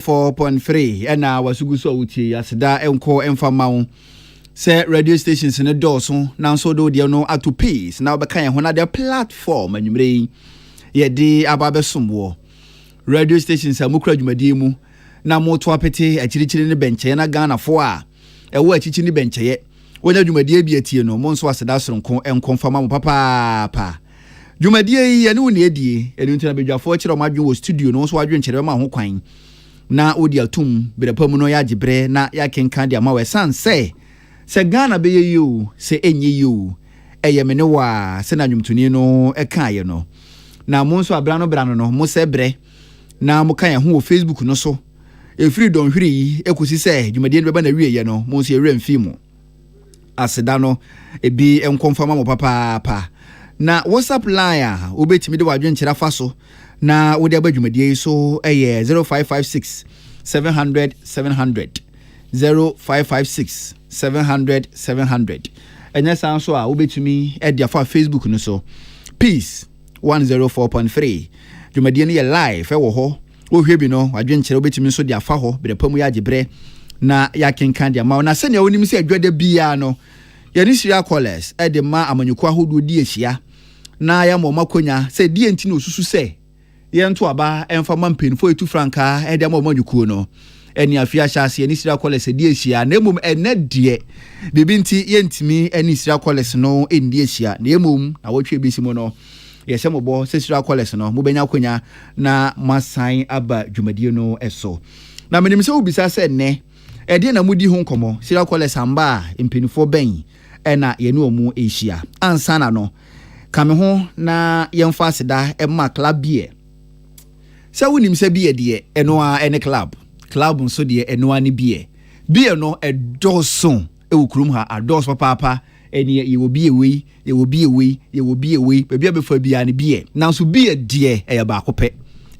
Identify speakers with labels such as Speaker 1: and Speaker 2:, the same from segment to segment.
Speaker 1: 4.3 and now was so uti as da enko enfama say radio stations in the doors now so do they know at to peace now be kan ho na their platform anwumre ye di ababesomwo radio stations amukura dwumadi mu na moto apete akirichiri ne benche na Ghana fo a ewo achichi ne benche ye wonya dwumadi bi atie no mo nso aseda soronko enko mfama mo papa dwumadi yi ye ne woni edie enu ntina bedwafo kire o madwen wo studio no so wadwen kire ma ho kwan na odi atum berepamu no ya gibre na ya kenkan dia ma we sanse se Ghana be ye you se enye you eyemene wa se na nwumtuni no ekaye no na mo nso abrano no mo se bre na mo kan ho Facebook no so e free don hwiri ekosi se dwumade no be na wieye no mo nso ewre mfimu aseda no ebi enkonfama mo papa na WhatsApp line obetimi de wadwen kira fa so na wode abadwumadie so 0556 700 700 0556 700 700 enya san so a obetumi e dia fa Facebook no so peace 104.3 dwumadie no ye live e wo ho wo hwe bi no wadwen kira obetumi so dia fa ho berepamu ya gibre na ya kenkan dia ma na se ne onim se adwada bia no ye ni Syria callers e de ma amanyuko ahodo di ehia na ya mo makonya se die enti no susu se yento aba emfa mampenfo etu franka e de ma amanyuko no eni afia hyase eni Syria callers di ehia na emum enedie bibinti yentimi eni Syria callers no endi ehia na emum na wotwe bisi mo no yese mobo se Syria callers no mo benya konya na masan aba dwumadie no eso na menim se obisa se ne ede na mudi ho nkomo Syria callers amba mpenfo ben ena ye ne omu ehia ansana no kame ho na yemfa aseda emma club bie se wonim se bie de eno a ene club nso de eno ani bie no edoso ewukurum ha ados papa eni ye wo bie we bebia befa bia ne bie nanso bie de eye ba akopɛ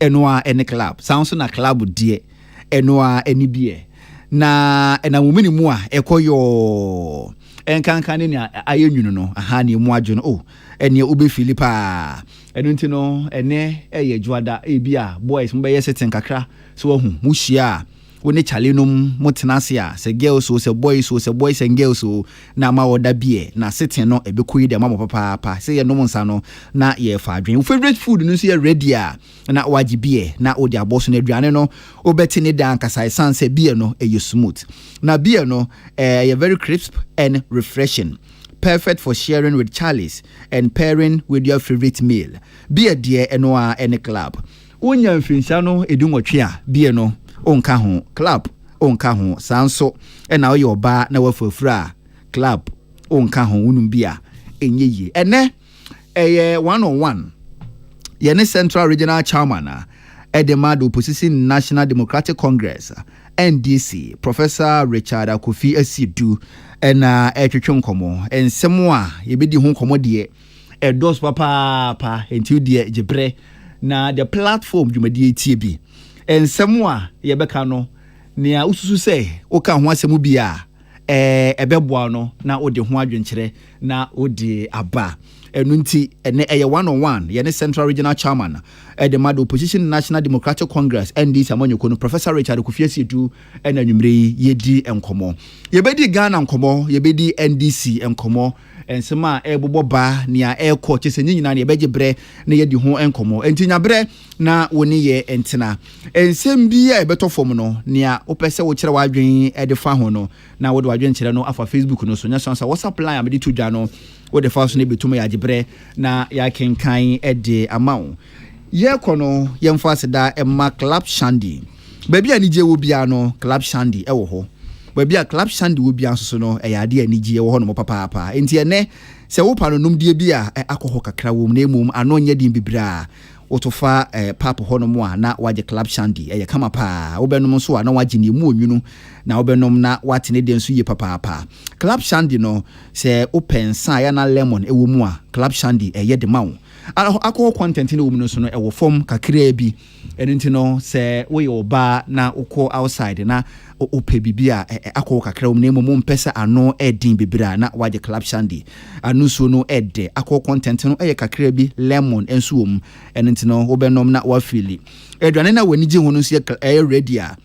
Speaker 1: eno a ene club sanso na club de eno a eni bie na ena mumini mu a ekoyo enkankan ne ayenwunu no aha ne mu adwo no ene obe Philippa eno ntino ene eye juada ebia boys mbe yesetin kakra so wahu muhia woni chale nom motenase a se girls so se boys and girls so na ma woda bie na setin no ebekoyi de mama papa se ye nom nsa no na ye fa adwen favorite food no so ye ready a na waji bie na odi aboso na aduane no obeti ne dan kasa sanse bie no eye smooth na bie no ye very crisp and refreshing, perfect for sharing with Charlies and pairing with your favorite meal. Beer dear enoa any club. Unya mfinsano edunwotwe a beer no onka ho club onka ho sanso and now your bar na wafofra club onka ho unum bia enye ene 101 yene Central Regional Chairman Edemado Opposition National Democratic Congress NDC Professor Richard Akofi Asidu ena etwetwe nkomo ensemo a yebedi ho nkomo de edos papa enti de gibre na the platform dwumadi tie bi ensemo a yebeka no nea ususu se oka ho asemu bi a ebeboa no na ode ho adwenkyere na ode aba enunti ene eye 101 yene Central Regional Chairman Edemado Opposition National Democratic Congress NDC amanyoko no Professor Richard Akofi Asidu ena nwumre yedi enkomo yebedi Ghana nkomo yebedi NDC enkomo ensema ebobo ba nia eko chese nyina na yebeje bre na yedi ho enkomo entinya bre na woni ye entina ensem bi a ebeto fom no nia opese wo kire wadwen edefa ho no na wo de wadwen kire no afa Facebook no so nya sansa WhatsApp line amedi to dwa no wo de fa so ne betuma ya gibre na ya kenkan ede amawo ye kono yemfa seda emma club shandy baby anije wo bia no club shandy ewo ho baby a club shandy wo bia so no eyade anije ewo ho no papa enti ene se wo pa no num die bia akoho kakra wo na emum ano nya din bibra otofa pap ho no mo a na waje club shandy eye kama pa wo benom so a na waje ne mu onwunu na wo benom na watene den so ye papa club shandy no se open sa ya na lemon ewo mu a club shandy eye de mawo akọ content no wom so no ewo form kakra bi enti no se wo ye oba na ukọ outside na ope bibia akọ kakra wom na mo mpesa ano edin bibira na waje club shandy anu so no ede akọ content no eye kakra bi lemon enso wom enti no wo benom na wa feel edwane na wani je ho no so ye ready a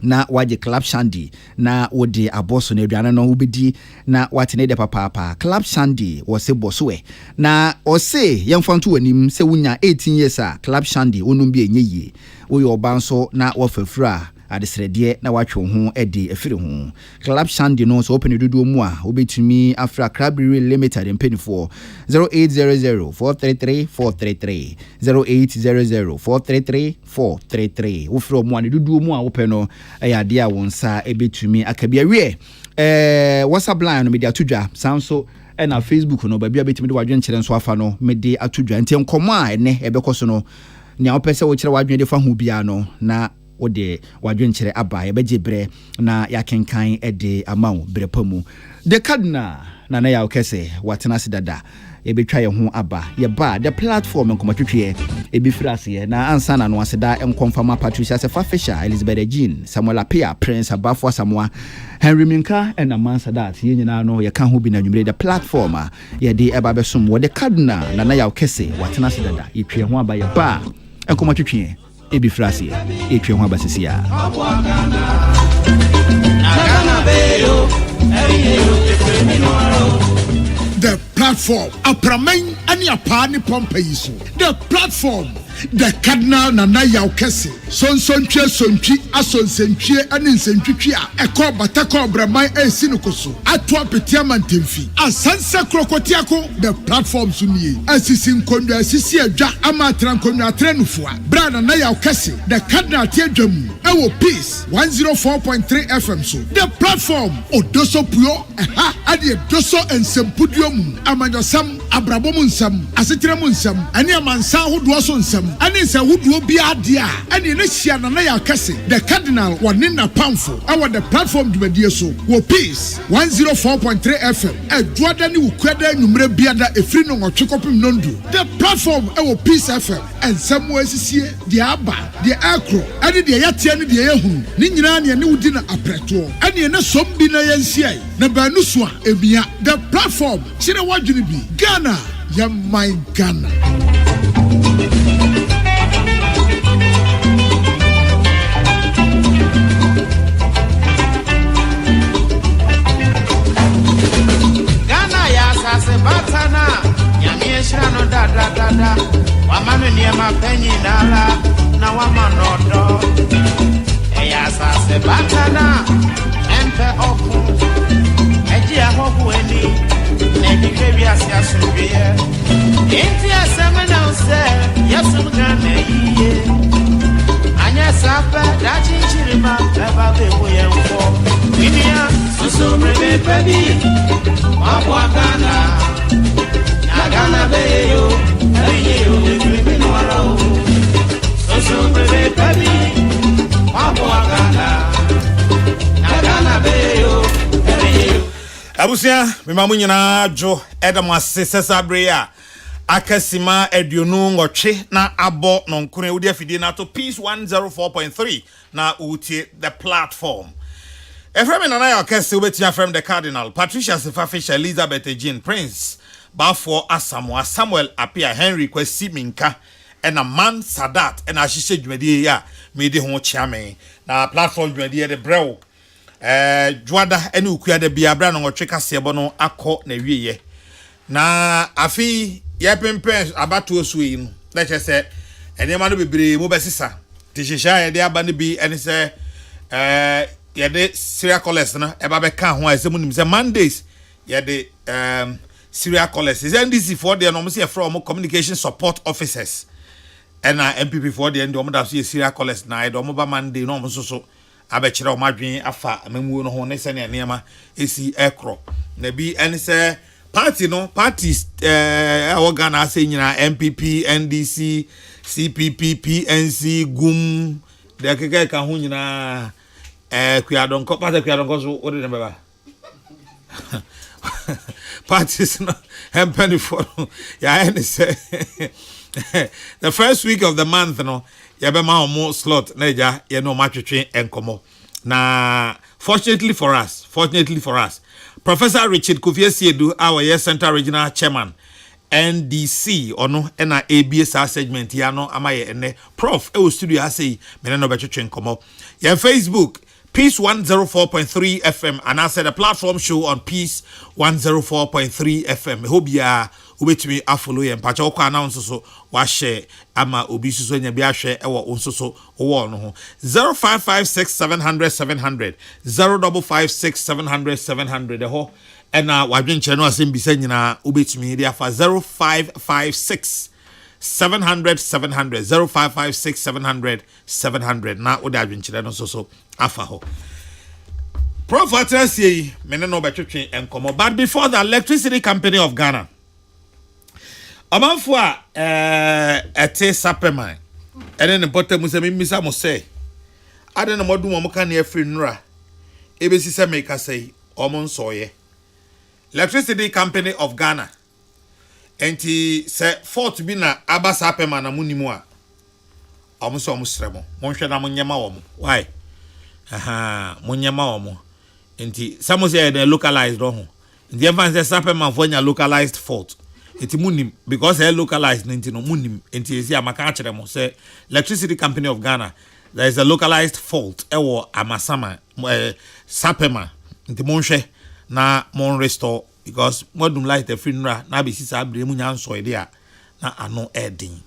Speaker 1: na waje club shandy na wode aboso na aduane no wobedi na watene de papa club shandy wose bosoe na ose yemfanto wanim se wunya 18 years a club shandy wonum bi enye wo yo banso na wafafura adesrede na watwe ho edi efiri ho club shandy no so open dudu mu a obetumi afra club limited empenifo 0800-433-433 0800-433-433 wo fro mu an dudu mu a wo pe no ayade a wonsa ebetumi akabia wie WhatsApp line no media tudwa sanso na Facebook no babia betumi de wadwen kire nso afa no mede atudwa nti enkomo a ene ebekoso no nya opese wo kire wadwen de fa ho bia no na ode wadwen kire aba yebeje bre na yakenkan ede amawo brepa mu the cardinal na ya Kesseh watena sidada ebetwa ye ho aba ye ba the platform nkomatwetwe ebifrase na ansa na no aseda enkonfama Patricia Sefa Fisher Elizabeth Jean Samuel Apia Prince Abafo Samoa Henry Minka and Amansa that ye nyina no ye kan ho bi na nwumre the platform ye de eba besom wo the cardinal na ya Kesseh watena sidada etwe ho aba ye ba enkomatwetwe ebifrase etwe ho aba sesia
Speaker 2: the platform apraman ani apani pompa yiso the platform the cardinal nana yaw Kesseh sonsontwe sontwi asonsentwe ani nsentwitwi a ekọ batako braman esinukoso ato apetia mantemfi asansa krokotiako the platform sunie asisi nkondwa asisi adwa ama trankondwa atrenufua bra nana yaw Kesseh the cardinal tiadwam ewo peace 104.3 FM so the platform odoso puyo ade doso ensempudio mu amanyosam abrabom nsam asetirem nsam ani amansa hodo so nsam ani se hodo bia de a ani ne hia na yaw Kesseh the cardinal woni na pamfo our the platform dwumadie so wo peace 104.3 FM adwoada ni wukwada nwumre biada efri no nwotwekopim nondu the platform ewo peace FM ensam wasisie de aba de akro ani de yatia ni de yehu ni nyina ne wudi na apreto ani ne sombi na yensia na banu so a emia the platform chire wadwini bi Ghana ya my Ghana
Speaker 3: Batana, Yamiesha no da Wamanu near my penny nala, na wamanodo. Eyasa se batana, empe opu. Eji ahobu eni, nedi kebi asya subiye. Inti asemena use, yasum gane iye. Anya sape, dachi chirima, beba bebu yenfo. Minia, susu brebe pebi, wabwagana. Nagana beyo, eyo, ekrimi nwaro. Soso brebe pebi, wabwagana. Nagana beyo, eyo.
Speaker 4: Abusia, mimamu nyina jo edam asese sabrea. Akasima eduonu ngotwe na abo nonkure udi afidie na to Peace 104.3 na utie the platform. Efrem nana yaw Kesseh ubetia from the cardinal Patricia Sefa Fisher Elizabeth Jean Prince Bafo Asamoah Samuel Apia Henry Kwesi Minka ena man Sadat ena ahihye dwumadie ya mede ho chiame na platform dwumadie de brew dwada ene ukuada bia bra no ngotwe kasebo no akọ na wieye na afi ye pempe abato osuyi no na chese ene ma no bebre mo besisa tishisha ye de aba ne bi ene se yede serial callers na eba be ka ho a se munim se Mondays yede serial callers is NDC for the no se from communication support officers and MPP for the end o mo da so serial callers na yede o mo ba Monday no mo so abekire o madwen afa amamuo no ho ne se ne nema esi ekro na bi ene se party no parties organ ase nyina MPP NDC CPP PNC GUM de keke ka ho nyina Kuyadonko pata Kuyadonko so odi nembeba parties no hempeni for ya any say the first week of the month no ya be ma omo slot na ja ye no matwetwe enkomo na fortunately for us Professor Richard Kofiesiedu our year Central Regional Chairman NDC ono na ABS segment ya no amaye ene prof e studio asei me no betwetwe enkomo ya Facebook Peace 104.3 FM, and I said the platform show on Peace 104.3 FM. Hope ya wait me a follow and patch all announce so wash share ama obisu so nya bia share ewo onso so wo no 0556 700 700 0556 700 700 ho and wadwen che no asem bisa nyina obetumi dia fa 0556 700 700 0556 700 700 na odi adwenkyere no so afa ho Prof Atrasi me no betwetwe enkomo but before the Electricity Company of Ghana amanfo a ete sapeman ene ne bottom se mimisa mo say ade na modum mo ka na afri nura ebesi se me ka say omo nsoye Electricity Company of Ghana enti se fort bi na aba sapeman na munimu a omo so omo sremo mo hwe na mo nyema wo mo why mo nyema wo mo enti some say they localized ho the event say sapeman for nya localized fault enti munim because they localized enti no munim enti esi amaka akere mo say Electricity Company of Ghana there is a localized fault ewo amasama sapema enti mo hwe na mo restore because modum light the funeral na be sisa abre mu nya nso ide a na ano edin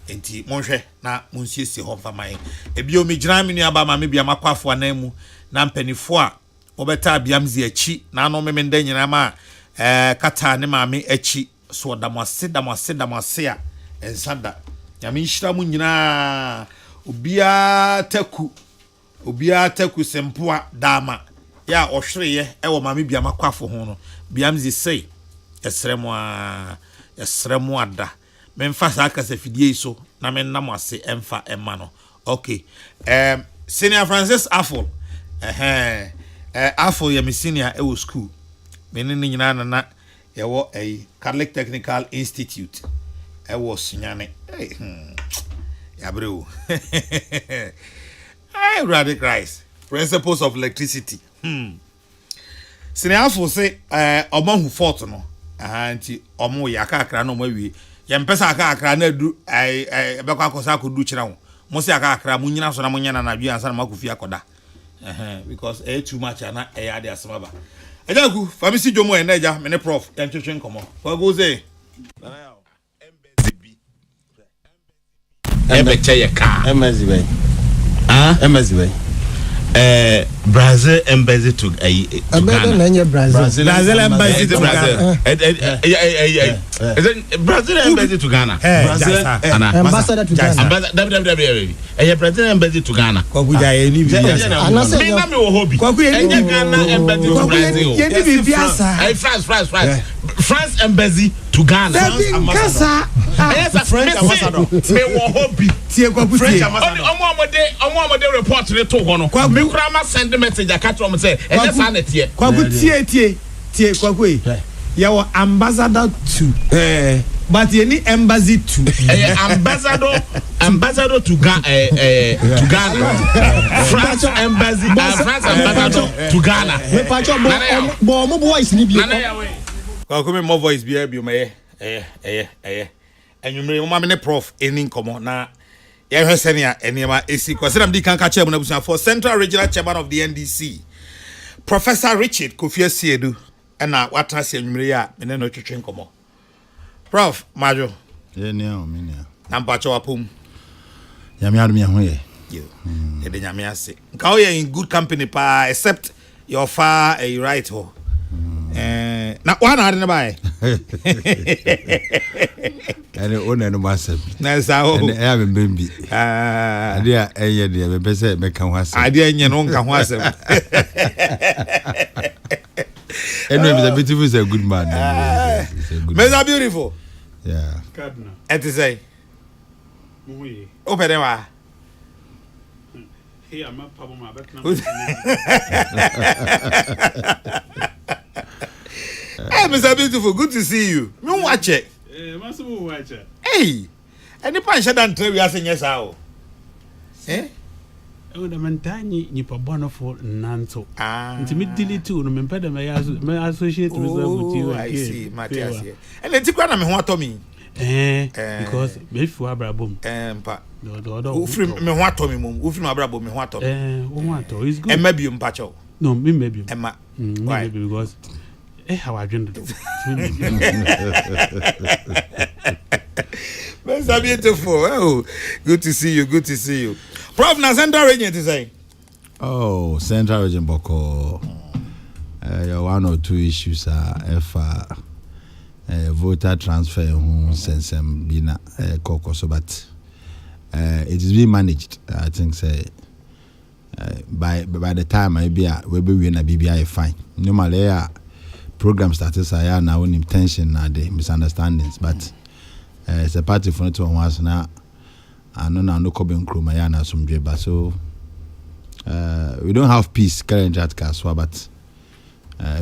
Speaker 4: enti mo hwe na mo nsiesie ho fa man ebi o me gina me nua ba ma me bia makwafo anamu na mpanifo a obeta biamzi achi na no me nda nyina ma kata ne maame achi so damase a ensada nyame nhira mu nyina obia taku sempoa dama ya ohwereye ewo maame bia makwafo ho no biamzi sei esremo ada memfa sa aka se fidie so na me nam ase emfa emma no okay Senior Francis Afol Afol ya me senior ewo school me ne nyina na yawo Catholic Technical Institute ewo sunyane ya bro Radical Christ Principles of Electricity Senior Afol say omo hu fort no anti omo ya kakra no mawie yempesa akakra na du ebekwa akosa akodu kira wo mo se akakra mo nyina so na mo nyana na dua ansa na makofi akoda because too much na ade asema ba ejaku famisi jomo eneja me ne prof yantwetwe nkomo for go say
Speaker 5: embeche ye ka
Speaker 6: MSB
Speaker 5: MSB Brazil embassy to Ghana.
Speaker 6: Brazil embassy to Ghana.
Speaker 5: Brazil embassy to Ghana.
Speaker 6: Ambassador to Ghana.
Speaker 5: Brazil embassy to Ghana.
Speaker 6: Kwakuja eni bi.
Speaker 5: Me na me wo hobby. Enya Ghana embassy to Brazil.
Speaker 6: Yeni bi biasa.
Speaker 5: France embassy to Ghana.
Speaker 6: Ambassador.
Speaker 5: French ambassador. Me wo hobby.
Speaker 6: Tie kwaku tie.
Speaker 5: Omo report re to ho no. Me kura ma send message akatro mo say enye sa na tie.
Speaker 6: Kwaku tie kwaku e. Ya wo ambassador to. But yeni embassy to.
Speaker 5: Ambassador to Ghana. France embassy. France ambassador to Ghana.
Speaker 6: Me pacho bo mo voice ni bi.
Speaker 4: Kwaku me mo voice bi me enwumre mo me prof eni nkomo na ya hwese ne eniema esi kwase nam di kan ka chairman abusa for Central Regional Chairman of the NDC Professor Richard Kofi Asiedu na watase enwumre ya me no twetwe nkomo Prof Majo na mpacho wapum
Speaker 1: ya mi adum ya ho ye
Speaker 4: yo de nyame ase nka o ye in good company pa except your far a right ho na wana ade ne bae
Speaker 1: ene ona no masem
Speaker 4: na sa ho
Speaker 1: ene ya mbembi ade a eye de be pese me kan ho asem
Speaker 4: ade enye no nka ho asem
Speaker 1: anyway Mr. Beautiful is a good man
Speaker 4: Mr. Beautiful
Speaker 1: yeah
Speaker 7: Cardinal
Speaker 4: et say
Speaker 7: oui
Speaker 4: operewa
Speaker 7: here am papa ma betna
Speaker 4: Hey, Mr. Beautiful, good to see you. Me watch it.
Speaker 7: Maso watch it.
Speaker 4: Hey, any pan shadan tell we asen yes how. Eh?
Speaker 7: O da mantani ni pa bonofo nanto.
Speaker 4: Nti
Speaker 7: me delete no me peda me associate myself with you.
Speaker 4: I see, Matthias here. And then tikwa na me ho atomi.
Speaker 7: Because if you are brabum,
Speaker 4: Mpa.
Speaker 7: the other
Speaker 4: Ufri me ho ato me mum. Ufri ma brabo me ho ato.
Speaker 7: it's good.
Speaker 4: Emma bi mpacho.
Speaker 7: No, me maybe.
Speaker 4: Emma.
Speaker 7: Why? Because how I drink it.
Speaker 4: That's beautiful. Oh, good to see you. Good to see you. Prof, na Central Region to say.
Speaker 8: Oh, Central Region Boko. One or two issues are if voter transfer sensem bina kokoso, but it is being managed. I think say by the time I be we be win a BBI fine. Normally program starters are now on intention na the misunderstandings, but it's a party for to once na ano na no kobe nkroma ya na somdwe ba, so we don't have peace currently at Kaswa, but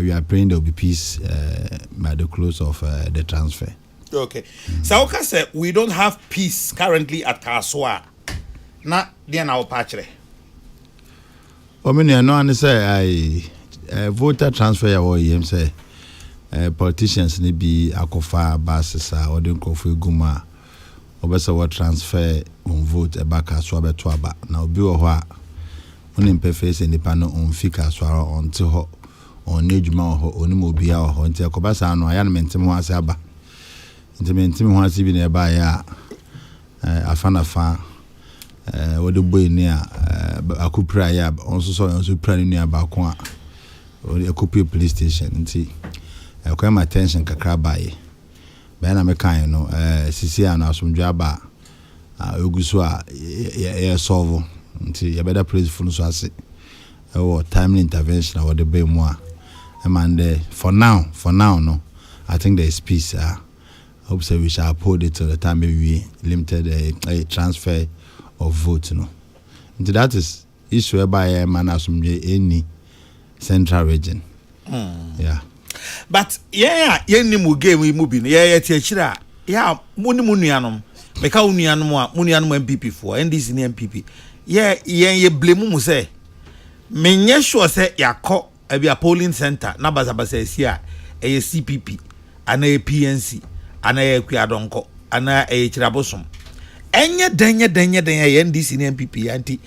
Speaker 8: we are praying there will be peace by the close of the transfer.
Speaker 4: Okay. So okay, say we don't have peace currently at Kaswa. Na dia na opachre.
Speaker 8: I mean, I know and say I voter transfer ya wo yem say politicians ni bi akofa basis or den kofu guma obesa what transfer on vote e back Kaswa beto aba na obi wo ho a onim face nipa no on fika so on to ho on nedjuma ho onim obi a ho nti akobasa no aya no mentem ho ase aba nti mentem ho ase bi na e ba ya afanafa wode boy ni a akupra ya onso so onso pra ni aba ko a akupi police station nti akwa my attention kakra bae ba na me kan no sisi a na asomdwa ba oguso a ye solve nti ya better praise for so ase timely intervention or the be mu a and for now no I think there is peace. I hope so we shall uphold it till the time we limited a transfer of vote no. And that is issue by man as any Central Region. Yeah.
Speaker 4: But ni mu game we move in. Tiachira. Yeah, muni nuanom. Meka nuanom MPP for NDC ni MPP. Ye blame mu say. Menye sure say yakọ a polling center na bazabasa sia a CPP ana a PNC ana a Kwiadonko ana a Chirabosom enye denye NDC ni MPP anti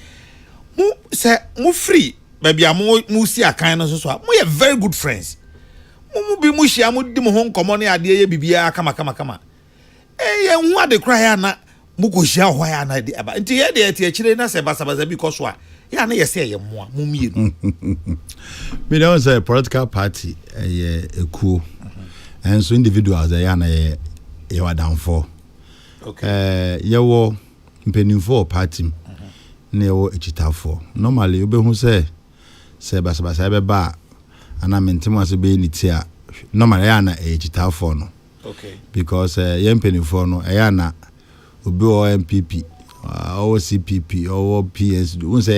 Speaker 4: mu say mu free baby mu si akan no so mu ye very good friends mu bi mu hia mu di mu ho nkomo ne ade ye bibia kama ye hu ade kra ya na mu ko hia ho ya na de aba nti ye de ti akire na se basabasa because so yeah, na yesi ye mo mumienu.
Speaker 8: Me don't say political party a cool. And so individuals they are na ye were down for.
Speaker 4: Okay.
Speaker 8: Ye wo mpenimfo party. Na ye wo echitafo. Normally you be hu say basabasa be ba ana mentimo ase be ni ti a normally ya na echitafo no.
Speaker 4: Okay.
Speaker 8: Because ye mpenimfo no ya na obi o MPP or CPP or PS we say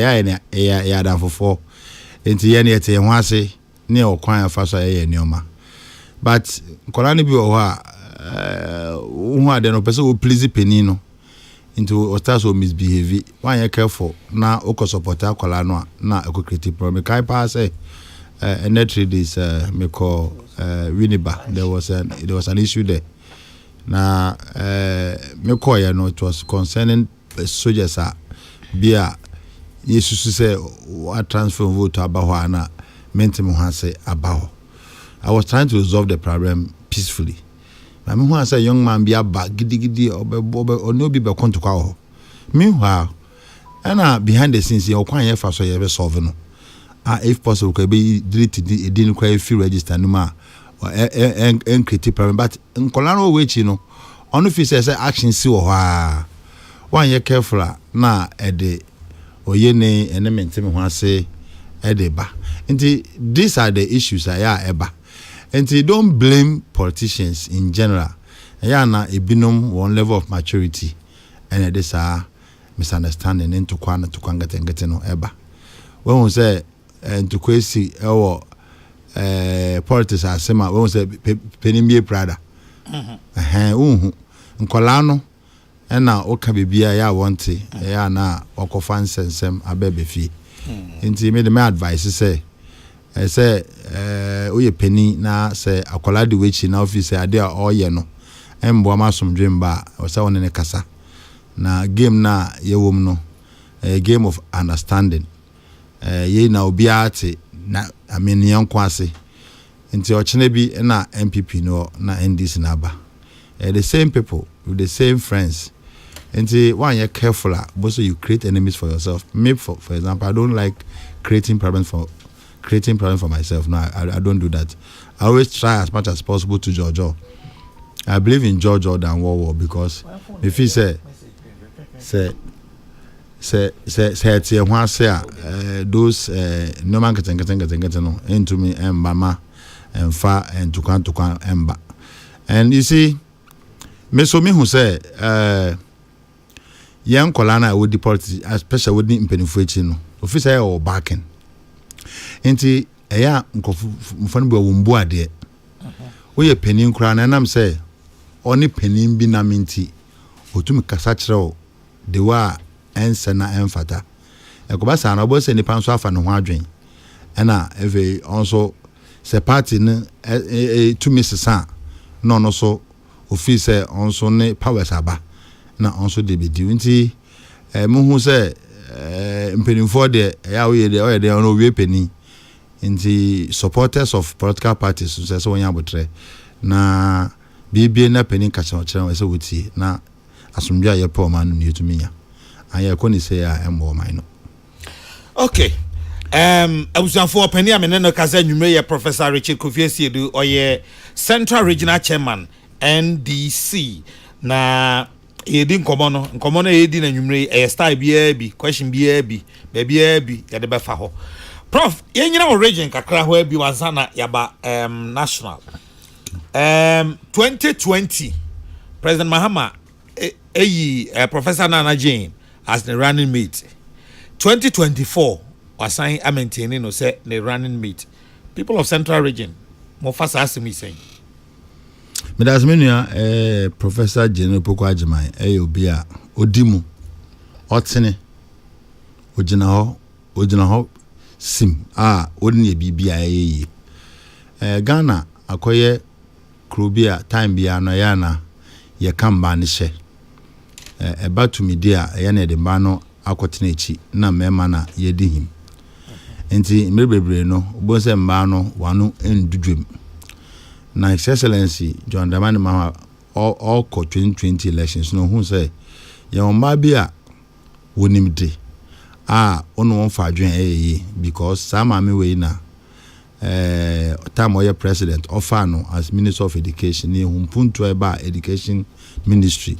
Speaker 8: ya da for enti ye na yete ho ase ne o kwan afa so ye nioma but kola ne bi o ha hu ade no pese o please penino into o start so misbehave one ye careful na o ko support akola no na e ko create problem kai pa say and 3 days me call Winneba there was an issue there na me call ya no it was concerning soldiers are bia yesu say what transfer vote about na mentem ho say about I was trying to resolve the problem peacefully but me who say young man bia ba gidigidi no be be konto kwa ho meanwhile and behind the scenes you kwan ye fa so ye be solve no if possible could be delete the didn't quite feel register no ma and create problem but nkolano wechi no ono fi say action si wo ha one ye careful na ede oyene enement me ho ase ede ba nti these are the issues eba nti don't blame politicians in general na ebinom one level of maturity and this are misunderstanding into kwana to kwangete no eba when we say to kwesi politics asema when we say penimie prada nkolano ena oka bibia ya wonte ya na okofa nsensem abebefi nti me the advice say oye penny na say akola de wechi na office ade a oye no embo amasomdwe mba osa won ne kasa na game na yewom no a game of understanding ye na obiate na ameni yanko ase nti ochene bi na MPP no na NDC na aba the same people with the same friends nti when you're careful also you create enemies for yourself. Me for example, I don't like creating problems for myself. No, I don't do that. I always try as much as possible to Jojo. I believe in Jojo than war because if he say those no man get no into me and mama and far and tukan emba. And you see me so me who say young Kolana would deport especially with impenifration no officer or backing enti eya mfan bo wumbu ade we ye penin kra na nam say oni penin bi na minti otumi kasa kire de wa ensa na emfata ekobasa na obo se ni panso afa no ho adwen na eve also se party ne tumi sesa no so officer also ne powers aba na also de be di nti muhu se mpenimfo de ya we de no we peni nti supporters of political parties so say wonya botre na bibie na peni kacha ochira we se wuti na asomdwa ye pa ma no yetumi ya anya ko ni se ya embo man no.
Speaker 4: Okay. Abusanfo peni amene no kaza nwumre ye Professor Richard Kofi Asiedu oye Central Regional Chairman NDC na yedi nkomo no yedi na nwumre style bi question bi baby ya de befa ho prof yenyina origin kakra ho bi wansana yaba national 2020 President Mahama Professor Nana Jane as the running mate. 2024 wasan maintaining no say the running mate. People of Central Region mo fasa asemi saying
Speaker 8: Medas menua Professor General Poko Ajiman obi a odimu otene ogina ho sim odine e bibia ye Ghana akoye krobia time bia no ya na ye kamba ne hye eba media ya na de ba no akotene echi na mema na ye di him enti mbebre no obo se mba no wanu endudwem na His Excellency John Dramani Mahama all 2020 elections no who say ya mba bia wonimde ono won fa adwen because sama me we na time oye president offer no as Minister of Education ni humpunto eba education ministry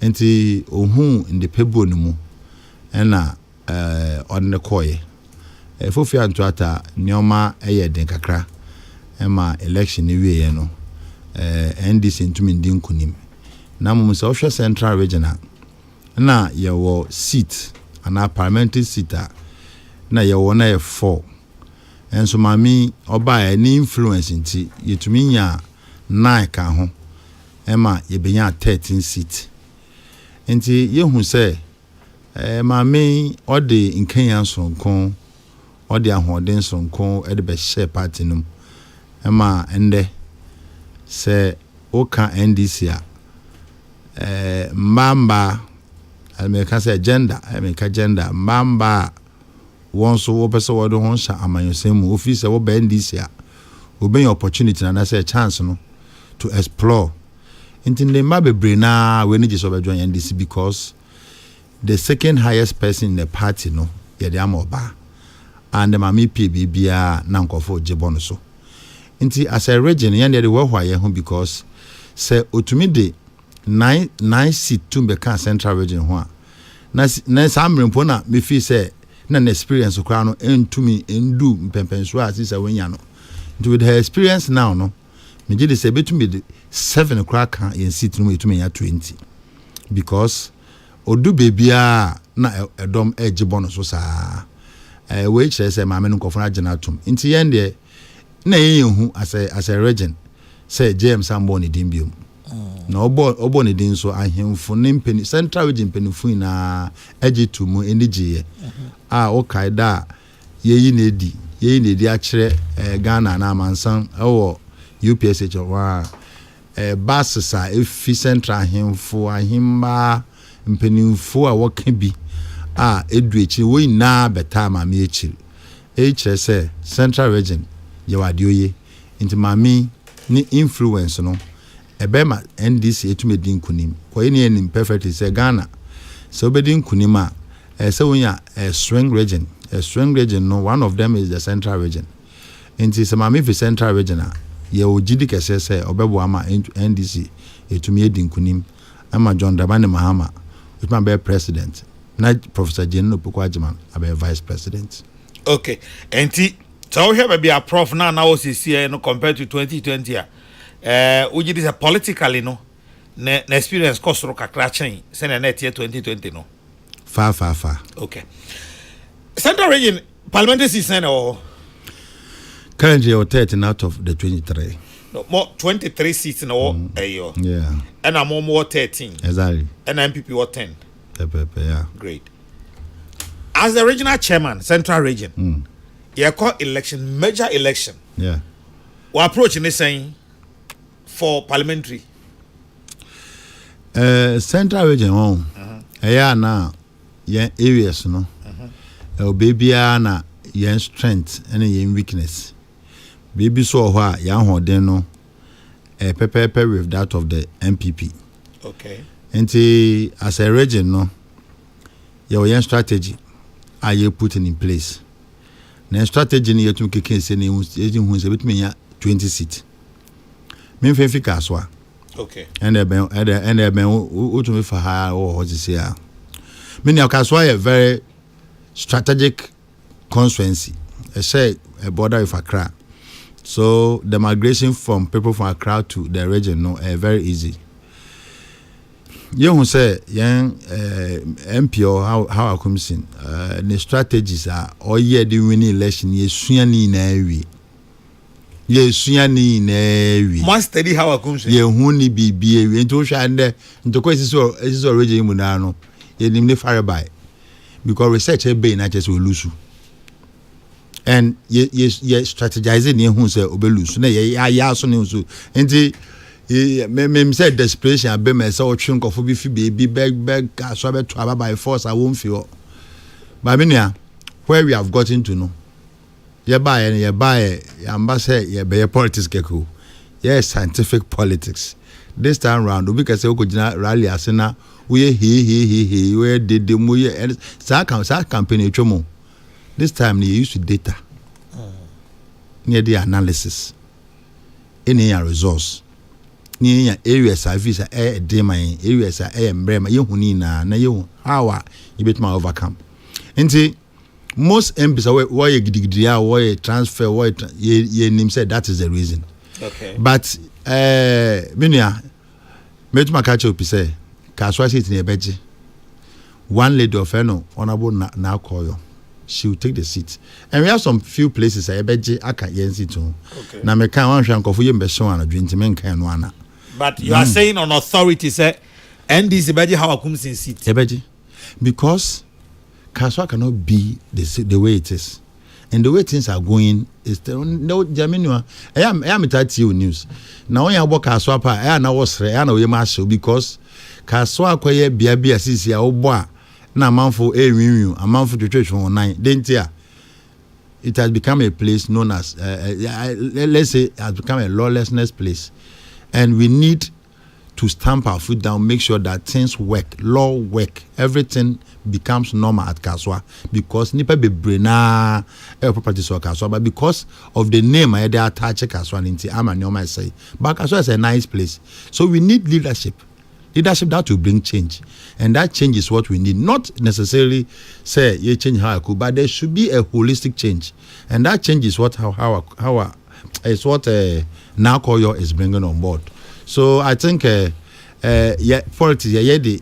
Speaker 8: enti ohun in the pebo ni mu na on koye fofi antoata nyoma den kakra ema election ni wie no NDC ntumi ndin kunim na mum se ohwe Central Regional na yewo seat ana parliamentary seat na yewo na ye 4 enso mami oba ni influence nti yetumi nya 9 ka ho ema yebenya 13 seat nti yehu se mami ode nkanya sonkon ode ahoden sonkon ede be share party num ema ende se oka NDC mamba ameka se agenda ameka agenda mamba wonso wo pese wo do hon sha amanyosemu office wo ba NDC oben opportunity na say chance no to explore into the mabebre na we need to join NDC because the second highest person in the party no ye de amoba and the mami PBBA na nkofo jebono so nti as a region yan de wo hwaye ho because say otumi de 9 seat to be can Central Region ho na samrempo na me fi say na experience okra no entumi endu mpempenso asisa wenya no nti with her experience now no me je de say betumi de 7 okra kan yen seat no etumi ya 20 because odu bebia na edom ejebono so saa we chere say ma me no nkofo na gina tum nti yen de na yehu as a region say James Ambo ni dimbium na obo ni din so ahemfo ne mpeni Central Region penifo na ejitu mu enije o kaida yeyi na edi a kire Ghana na amansan wo UPSH wa bases a efi central hemfo ahimma mpenimfo a wɔka bi a edu echi wo ina beta ma me echi say central region ye wadioye inti mami ni influence no ebema NDC etumedi nkunim ko ye ne nim perfectly say Ghana so obedi nkunim a say wonya a swing region no one of them is the central region inti se mami fi central region a ye ogidi Kesseh say obebo ama NDC etumi edi nkunim ama John Dramani Mahama utma be president na Professor Jane Opokwajiman abe vice president.
Speaker 4: Okay, enti so here be a prof now see no compared to 2020 we did politically no na experience cost ro kakra chen say na net year 2020 no
Speaker 8: far.
Speaker 4: Okay, Central Region parliamentary season or
Speaker 8: currently or 13 out of the 23.
Speaker 4: No, more 23 seats no
Speaker 8: yeah,
Speaker 4: and I'm more 13
Speaker 8: exactly,
Speaker 4: and MPP or 10.
Speaker 8: Yeah,
Speaker 4: great. As the regional chairman, Central Region, you call election, major election.
Speaker 8: Yeah.
Speaker 4: We're approaching this saying for parliamentary.
Speaker 8: Central Region, yeah, now, yeah, areas, no, baby, na yen strength and yen weakness. Baby, so what, young Hodeno, paper with that of the MPP.
Speaker 4: Okay.
Speaker 8: And as a region, no, your strategy. Are you putting in place? Now strategy ni yetu keke se ni hunse betumi ya 20 seat. Me mfe kaswa.
Speaker 4: Okay.
Speaker 8: And ben utumi fa ha o say ah. Me ni kaswa a very strategic constituency. I say a border with Accra. So the migration from people from Accra to the region no very easy. You say young MPO how I come in the strategies are all year the winning election ye suani na ewi
Speaker 4: must study how I come
Speaker 8: ye huni bibi ewi into shande into ko is already mu na no ye nim ne fire by because research e be na just we lose and ye strategizing ye hu say obeluse na ye ya so ne so enti me said desperation I be myself chunk of be baby beg so be to by force I won't feel but where we have gotten to know you buy ambassador you be politics keko yes scientific politics this time round because say we go rally asena we he where did the moye and sa campaign etwomo this time they use data near the analysis any resource ni area service demand areas embrema yehuni na yehu how you bet my overcome nti most MPs why gidigidi why transfer why ye nim said that is the reason.
Speaker 4: Okay,
Speaker 8: but minia metuma catch up say kaswa sit in ebeji one lady of no honorable na koyo she will take the seat and we have some few places ebeji aka yensi to na me kan wan hwan kofo ye mbeso ana dwenti men kan no ana.
Speaker 4: But you are saying on authority, say, NDC beji how comes in seat.
Speaker 8: Ebeji, because Kaswa cannot be the way it is, and the way things are going is no. Jaminu, I am at you news. Now when you walk Kaswa pa, I na was I na we marshal because Kaswa kwaye biabia sisi ya obwa na manfo winwin, a manfo to church for 9. Didn't ya? It has become a place known as let's say it has become a lawlessness place. And we need to stamp our foot down, make sure that things work, law work, everything becomes normal at Kaswa because nipa be brena properties of Kaswa, but because of the name they attach Kaswa into I say. But Kaswa is a nice place. So we need leadership that will bring change. And that change is what we need. Not necessarily say you change how I could, but there should be a holistic change. And that change is what is what now Koyo is bringing on board. So I think politics the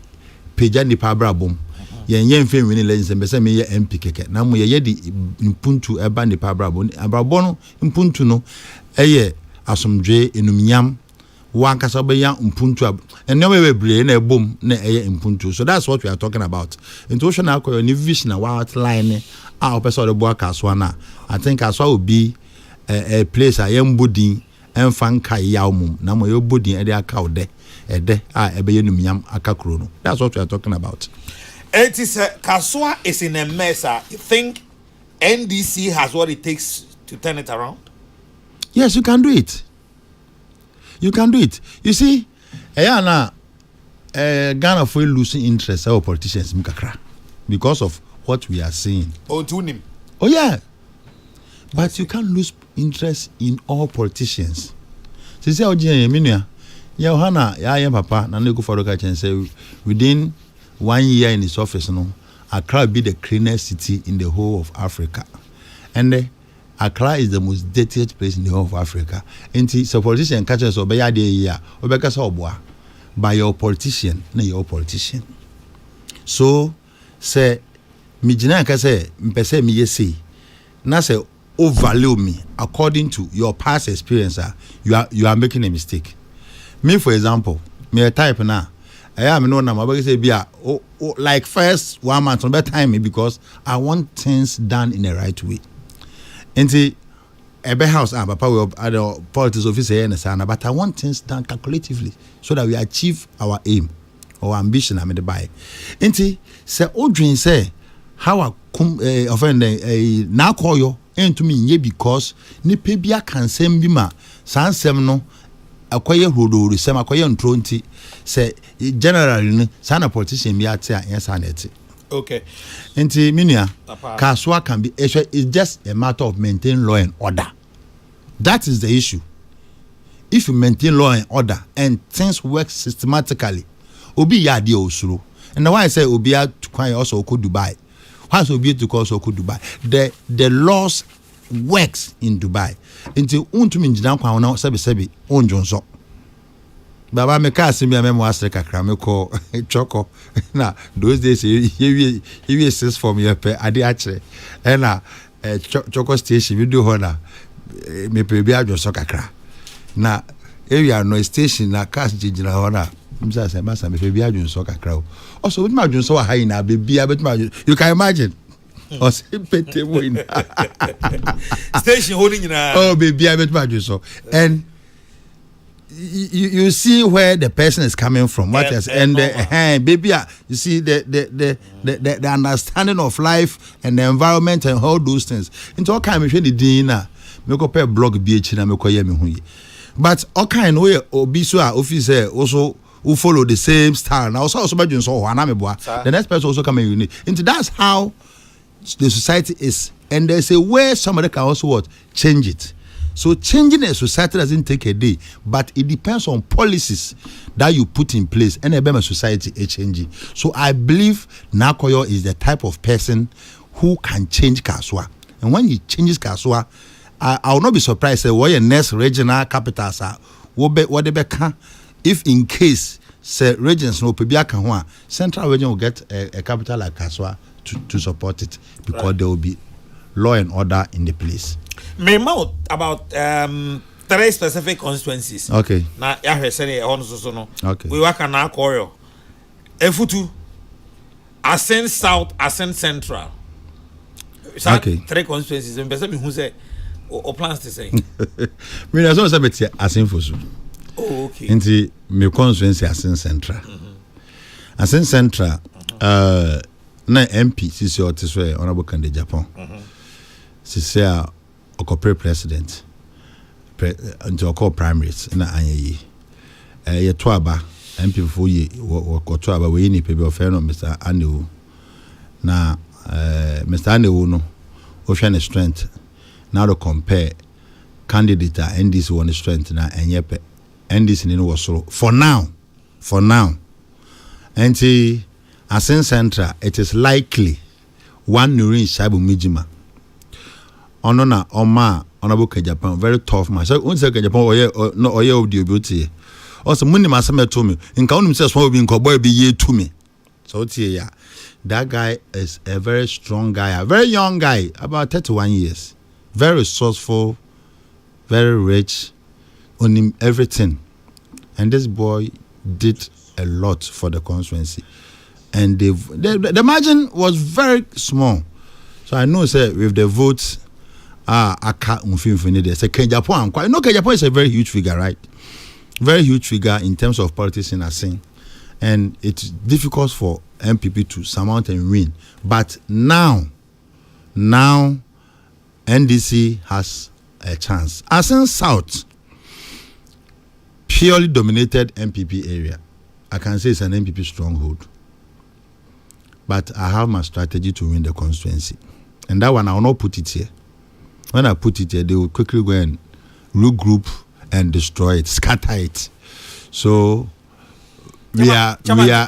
Speaker 8: peja ni pabra bom yen fe wini legends and be me MP keke na mo ye di mpuntu eba ni pabra bom abrabo no mpuntu no asomdwe enumnyam wankasa be ya mpuntu eno we bebre na ebom na mpuntu. So that's what we are talking about. Into ocean na Koyo ni vision na outline a person the boa Kaswa na I think Kaswa will be a place I am building enfanka yaumum na mo yobodi e de aka ode ede a ebeye numyam aka kro no. That's what we are talking about.
Speaker 4: It is Kaswa is in a mess. You think NDC has what it takes to turn it around?
Speaker 8: Yes, you can do it. You can do it. You see, Ghana for losing interest our politicians because of what we are seeing.
Speaker 4: Oh, tunim.
Speaker 8: Oh yeah. But you can't lose interest in all politicians. So say Hana, ya papa, na go for the say within 1 year in his office, no, Accra be the cleanest city in the whole of Africa. And Accra is the most dirtiest place in the whole of Africa. And so politician catches obey a year, by your politician, not your politician. So say Mijina Kesseh, Mpese mi yesi, na say overvalue me according to your past experience. You are making a mistake. Me, for example, me a type now. I am no number say be like first 1 month on better time me because I want things done in the right way. And see, a house papa we at the politics officer and sana, but I want things done calculatively so that we achieve our aim or ambition. I mean the buy. And see, say Odrin say how I offend now call you into me because ni pebia can send me ma san no akoye hodo sem akoye ntronti say generally sana politician bi ate yes anete.
Speaker 4: Okay.
Speaker 8: Nti minia Kaswa can be it's just a matter of maintain law and order. That is the issue. If you maintain law and order and things work systematically, obi ya de osuro. And why I say obi ya to kwai also ko Dubai. Why so obi to also ko Dubai? The laws works in Dubai. Until untumi njina kwa ona sebi onjonso. Baba me ka asemi amemo asre kakra me ko choko na those days he 6 for me pe ade akire e na choko station video ho na me pe bi adwoso kakra na area no station na cars jijina ho na msa se masa me pe bi adwoso kakra also with my adwoso wa high na be bia bet my you can imagine or say pete mo in
Speaker 4: station holding na
Speaker 8: oh baby I bet my adwoso and you see where the person is coming from, what is and baby, you see the understanding of life and the environment and all those things. Into all kind of the dinner, me go pay blog BH na me ko ye me hu. But all kind way obi so officer also who follow the same style. Now also be so na me boa. The next person also come in. Into that's how the society is, and there's a way somebody can also what change it. So changing a society doesn't take a day, but it depends on policies that you put in place and a society is changing. So I believe Nakoyo is the type of person who can change Kaswa. And when he changes Kaswa, I will not be surprised what your next regional capitals are. What they can, if in case say regions no Pebiaka, central region will get a capital like Kaswa to support it because there will be law and order in the place.
Speaker 4: Me mouth about 3 specific constituencies.
Speaker 8: Okay.
Speaker 4: Na ya say so no.
Speaker 8: Okay.
Speaker 4: We work na Koyo. Efutu Ascent South, Ascent Central.
Speaker 8: Okay.
Speaker 4: 3 constituencies. Me person who say o plans to say.
Speaker 8: Me na so say betia Ascent Fosu.
Speaker 4: Oh okay.
Speaker 8: Nti me constituency Ascent Central. Ascent Central na MP sisi otiswe honorable candidate Japan. Sisi a okopre president until call primaries na anyi ye to aba MP for ye to aba we ni pe be ofeno Mr. Anewu na Mr. Anewu no o hwe ne strength now to compare candidate NDC one strength na enyepe NDC ni no was for now and Ascent Central it is likely one Nurin Shaibu Mijima Onona Oma Onabuka Japan very tough man. So when say Japan oye of the beauty. Also money masame to me. In ka unum say small be nko boy be ye to me. So tie ya. That guy is a very strong guy, a very young guy, about 31 years. Very resourceful, very rich, on him everything. And this boy did a lot for the constituency. And the margin was very small. So I know say with the votes aka mfimfini there. Say Japan, you know Japan is a very huge figure, right? Very huge figure in terms of politics in Asin. And it's difficult for MPP to surmount and win. But now NDC has a chance. Asin South, purely dominated MPP area. I can say it's an MPP stronghold. But I have my strategy to win the constituency. And that one I will not put it here. When I put it here, they will quickly go and regroup and destroy it, scatter it. So we are.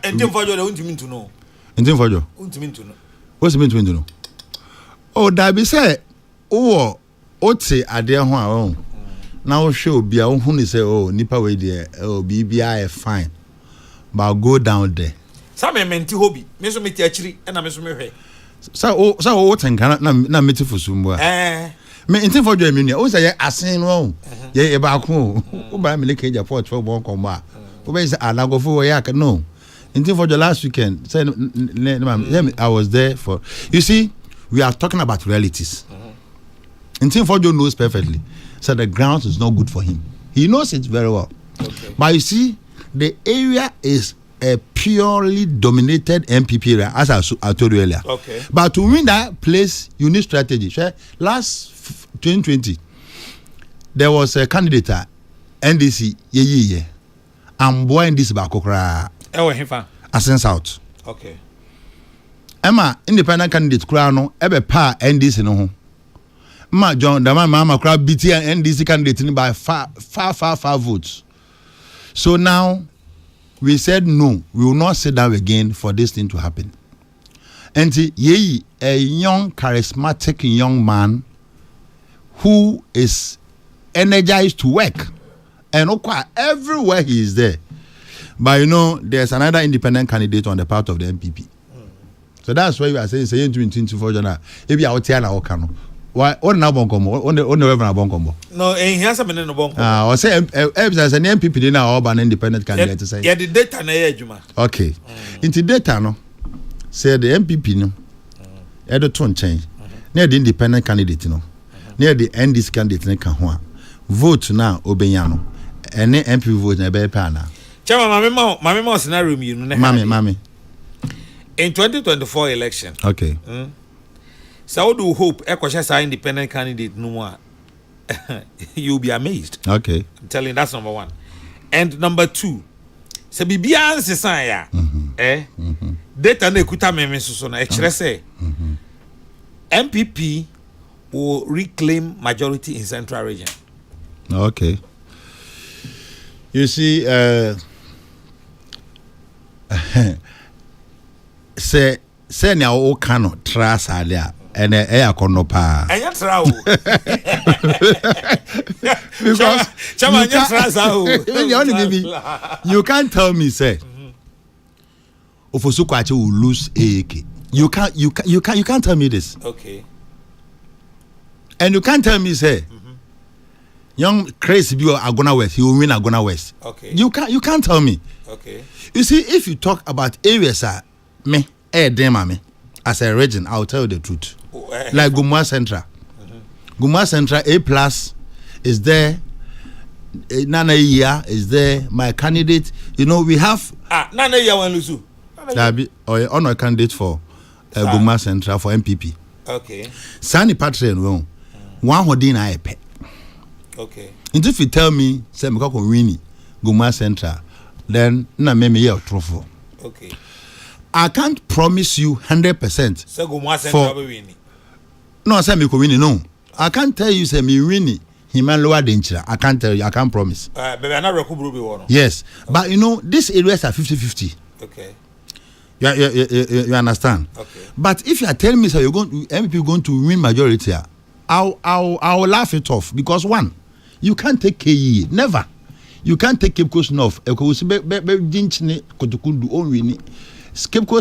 Speaker 4: Anything for you, don't mean to know.
Speaker 8: Anything for you?
Speaker 4: Don't mean to know.
Speaker 8: What's it mean to know? Oh, that be said. Oh, say idea one. Now show be a who say oh nipa way there oh BBI fine, but I'll go down there.
Speaker 4: Some men to hobby. Me so me actually and I me so me.
Speaker 8: So what and cannot na meet for somewhere. Me anything for you mean? Oh say Asin wrong. Yeah, back home. Oh, buy me like a port for one combat. Oh, say I go for yak. No, anything for the last weekend. Say, I was there for. You see, we are talking about realities. Anything for you knows perfectly. So the ground is not good for him. He knows it very well. Okay. But you see, the area is a purely dominated MPP area, as I told you earlier.
Speaker 4: Okay.
Speaker 8: But to win that place, you need strategy. Last 2020, there was a candidate at NDC, I'm boy this Bakokra. Asin South.
Speaker 4: Okay.
Speaker 8: Emma, independent candidate, Krano, Ebe Pa, NDC no. Ma John, the mama crowd BT and NDC candidate by far votes. So now we said no, we will not sit down again for this thing to happen. And ye a young, charismatic young man who is energized to work, and everywhere he is there. But you know, there's another independent candidate on the part of the MPP. So that's why we are saying to 24 January. If you are out here now, why on na bonkombo on the reverend bonkombo
Speaker 4: no here some no bonkombo
Speaker 8: or say as an MPP na urban independent candidate say
Speaker 4: yeah the data na adwuma
Speaker 8: okay into data no say the MPP no e do to nchen na the independent candidate no na the NDC candidate na ka ho a vote na obenya no ene MPP vote na be pa na
Speaker 4: chama mama scenario mi no na
Speaker 8: mami
Speaker 4: in 2024 election
Speaker 8: okay
Speaker 4: so how do you hope Ekosha independent candidate no more? You'll be amazed.
Speaker 8: Okay.
Speaker 4: I'm telling you, that's number one. And number two, so Bibian Sesaya, data ne kuta meme so na say MPP will reclaim majority in Central Region.
Speaker 8: Okay. You see, say now o cannot trust alia. And air konopa. Because you can't tell me say Ofosukwachi will lose AAK. You can't tell me this.
Speaker 4: Okay.
Speaker 8: And you can't tell me say young Chris Bio Agona West, he will win Agona West.
Speaker 4: Okay.
Speaker 8: You can't tell me.
Speaker 4: Okay.
Speaker 8: You see, if you talk about areas me as a region, I'll tell you the truth. Like Gumwa Central. Gumwa Central A+ is there. Nana Iya is there. My candidate, you know, we have
Speaker 4: Nana Iya wan lusu.
Speaker 8: Or honor candidate for Gumwa Central for MPP.
Speaker 4: Okay.
Speaker 8: Sani Patron won. One hodina epe.
Speaker 4: Okay.
Speaker 8: And if you tell me say me ko win Gumwa Central, then na me ye trophy.
Speaker 4: Okay.
Speaker 8: I can't promise you 100%.
Speaker 4: So Gumwa Central be win.
Speaker 8: No, say me ko win no. I can't tell you say me win him lower danger. I can't tell you. I can't promise.
Speaker 4: Baby, I not rekubru be one.
Speaker 8: Yes, okay. But you know these areas are 50-50.
Speaker 4: Okay.
Speaker 8: You understand?
Speaker 4: Okay.
Speaker 8: But if you are telling me say you're going MPP going to win majority, I'll laugh it off because one, you can't take KE. Never. You can't take Cape Coast North. Cape Coast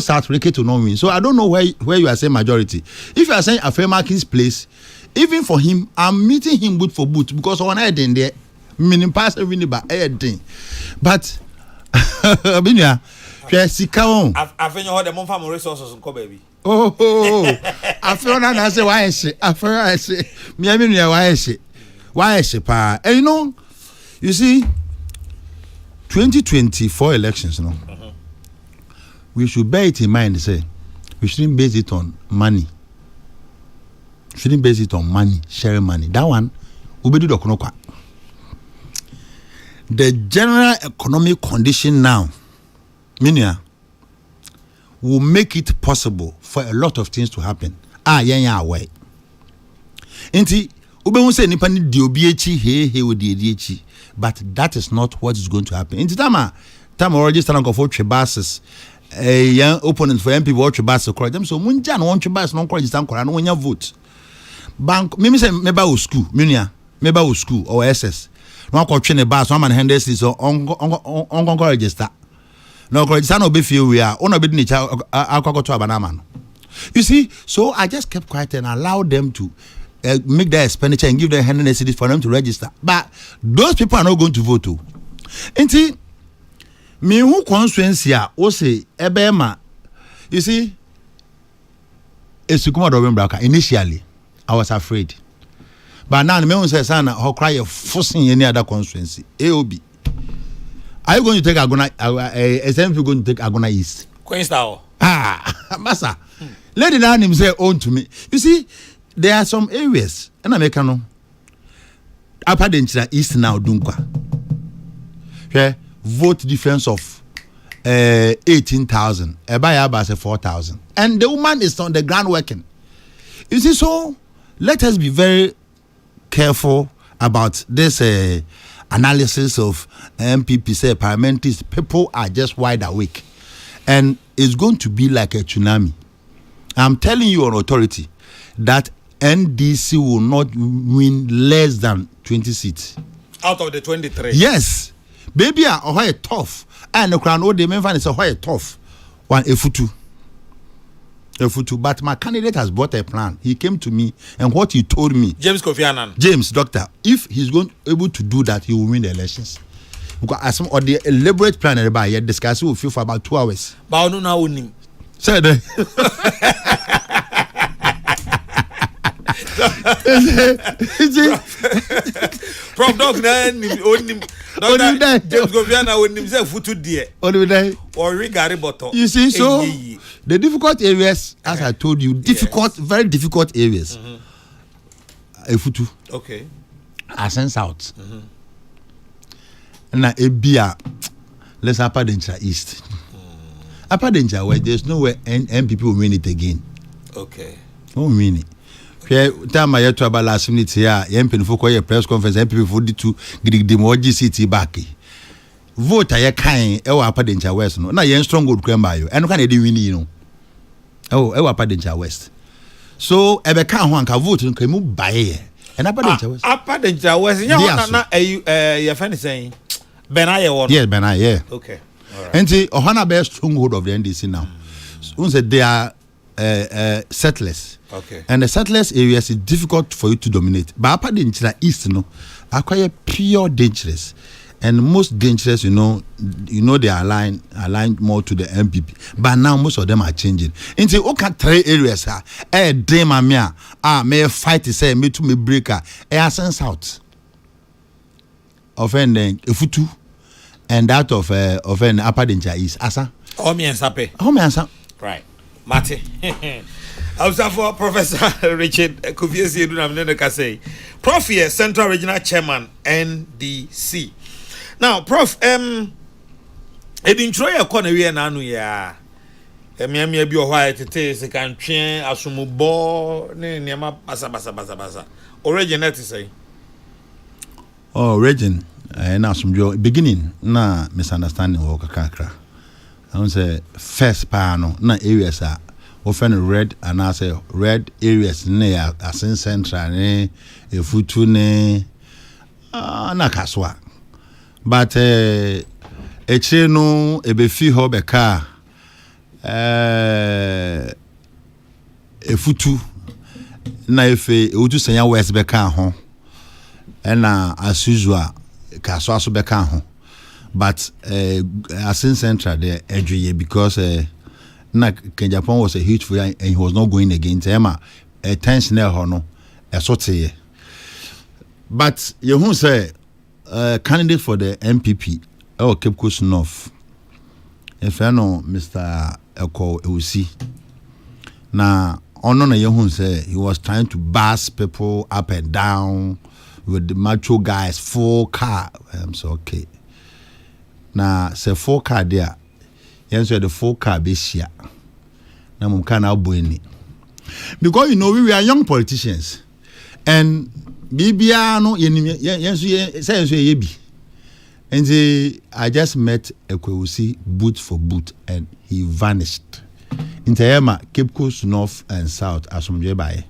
Speaker 8: South to not win. So I don't know where you are saying majority. If you are saying Afemakis place, even for him, I'm meeting him boot for boot because when I didn't there, meaning pass every by everything. But Binya,
Speaker 4: I think you had the money from resources and baby.
Speaker 8: Oh, I feel na say why she. I say me why she pa. And you see 2024 elections we should bear it in mind say we shouldn't base it on money. Shouldn't base it on money, sharing money. That one we do the general economic condition now, Minia, will make it possible for a lot of things to happen. Away. Inti ube won say nipa ni di obi echi he we di echi, but that is not what is going to happen. Inti time already stand on for bases. A young opponent for MP watch bases correct them so munja no watch bases no correct stand correct no nya vote. Bank me say meba o school, Minia, meba o school or SS. No ko twe ne bas no man handles so on register. No register no be feel we are on be ni cha akwakoto abanama no. You see, so I just kept quiet and allowed them to make their expenditure and give them 100 cedis for them to register. But those people are not going to vote too. Enti me who constituency o say ebema. You see, Esukuma Dobenbraka initially I was afraid. But now the man says, "Sana, how cry forcing any other constituency? AOB. Are you going to take Agona? SMF going to take Agona East?
Speaker 4: Queenstown.
Speaker 8: Massa. Let it down him say own to me. You see, there are some areas, and I make no. Upper Denchira East now, Dunkwa. Okay, vote difference of 18,000. Ebayaba say 4,000, and the woman is on the ground working. You see, so let us be very careful about this analysis of MPP say parliamentarians. People are just wide awake, and it's going to be like a tsunami. I'm telling you on authority that NDC will not win less than 20 seats
Speaker 4: out of the 23.
Speaker 8: Yes, baby, a tough, and the crown. What they mean is a tough one. But my candidate has brought a plan. He came to me, and what he told me,
Speaker 4: James Kofi Annan.
Speaker 8: James, doctor, if he's able to do that, he will win the elections. Because as some of the elaborate plan everybody yet discuss will feel for about 2 hours.
Speaker 4: But no now him.
Speaker 8: Said
Speaker 4: Prof Doc James Kofi Annan when himself futu die. Or regard bottle.
Speaker 8: You see, so the difficult areas, as I told you, very difficult areas. Futu.
Speaker 4: Okay.
Speaker 8: I sense out. Na ebia let's Upper Denchira East. Upper Denchira West, there's nowhere MPP will win it again.
Speaker 4: Okay.
Speaker 8: Won't win it. Time I had to about last minute here, MPP for a press conference, MPP for the two Gidimoji City back. Vote a kind Upper Denchira West. No, na strong good crime by you. And can they win you? Oh, Upper Denchira West. So Ebeka Wanka vote and can move by and Upper Denchira West.
Speaker 4: Upper Denchira West. Your friend is saying Benaya.
Speaker 8: Yes, Benaya, yeah.
Speaker 4: Okay.
Speaker 8: And see, Ohana bears stronghold of the NDC now. So they are settlers.
Speaker 4: Okay. And
Speaker 8: the settlers areas is difficult for you to dominate. But Upper Denchira East, acquire pure dangerous. And most dangerous, they are aligned more to the MPP. But now most of them are changing. Into okay 3 areas, dream may fight say me to me breaker, sense out. Offending Futu and that of an Upper Denchira East. Asa.
Speaker 4: Omi and Sape. Right. Mate. I was for Professor Richard Kufiesi Edunamne Kesseh. Prof here, Central Regional Chairman, NDC. Now, Prof, Edin Troya Konewe Nanu ya. Emi bi ohwa etete se kan twen asumubo ne niama basa. Origin that is say.
Speaker 8: Oh, region, na asumjo beginning na misunderstanding wo kakra. I want say first pa no na areas are often red and I say red areas near Asin Central ne Efutu ne na Kaswa. But eche no ebefi ho beka Efutu na efe Efutu senya West beka ho. And as usual, Kaswa so beka ho. But Asin Central there edge because na Japan was a huge for and he was not going again. Tema a tension there hono a sort of. But you who say candidate for the MPP Cape Coast North. If I know Mr. Eko Ewusi. Now ono na you say he was trying to bash people up and down with the macho guys 4 car. I'm so okay. Now say 4 car there. Yes, the 4 car this year. Now I'm kind of boy. Because you know we are young politicians, and Bibiano yes and I just met Ekweusi boot for boot and he vanished. In Tayama, Cape Coast North and South Asomdwe.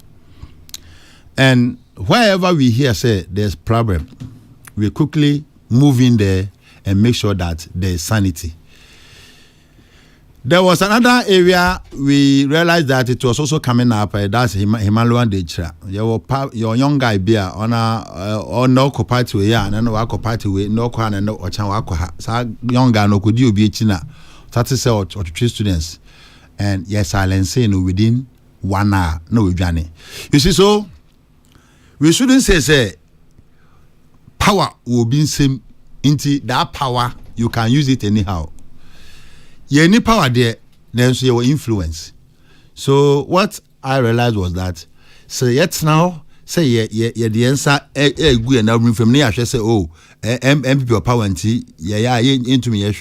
Speaker 8: And wherever we hear say there's problem, we quickly move in there and make sure that there's sanity. There was another area we realized that it was also coming up. That's Himalayan Dechra. Your young guy beer on no party way, and no party way, no kwan and no ochan. So young guy no could you be china 30 or 3 students, and yes, silence no within 1 hour. No journey. You see, so we shouldn't say power will be same into that power. You can use it anyhow. Any power there, then so your influence. So what I realized was that so yet now say the answer good and now from near say MPP or power into me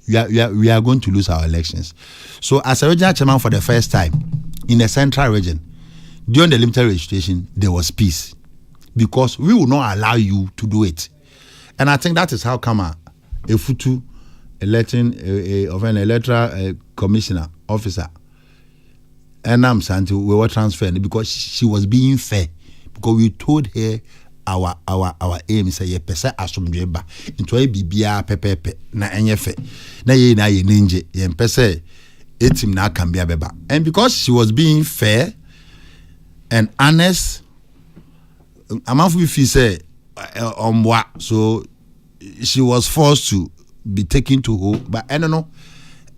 Speaker 8: we are going to lose our elections. So as a regional chairman for the first time in the central region during the limited registration there was peace because we will not allow you to do it. And I think that is how come a futu electing of an electoral commissioner officer and I'm saying we were transferred because she was being fair because we told her our aim is a pesa asomdweba into a bibia pepepe na enyefe na ye ninje ye pesa etim na can be beba and because she was being fair and honest amount we feel say so she was forced to be taken to hold, but I don't know,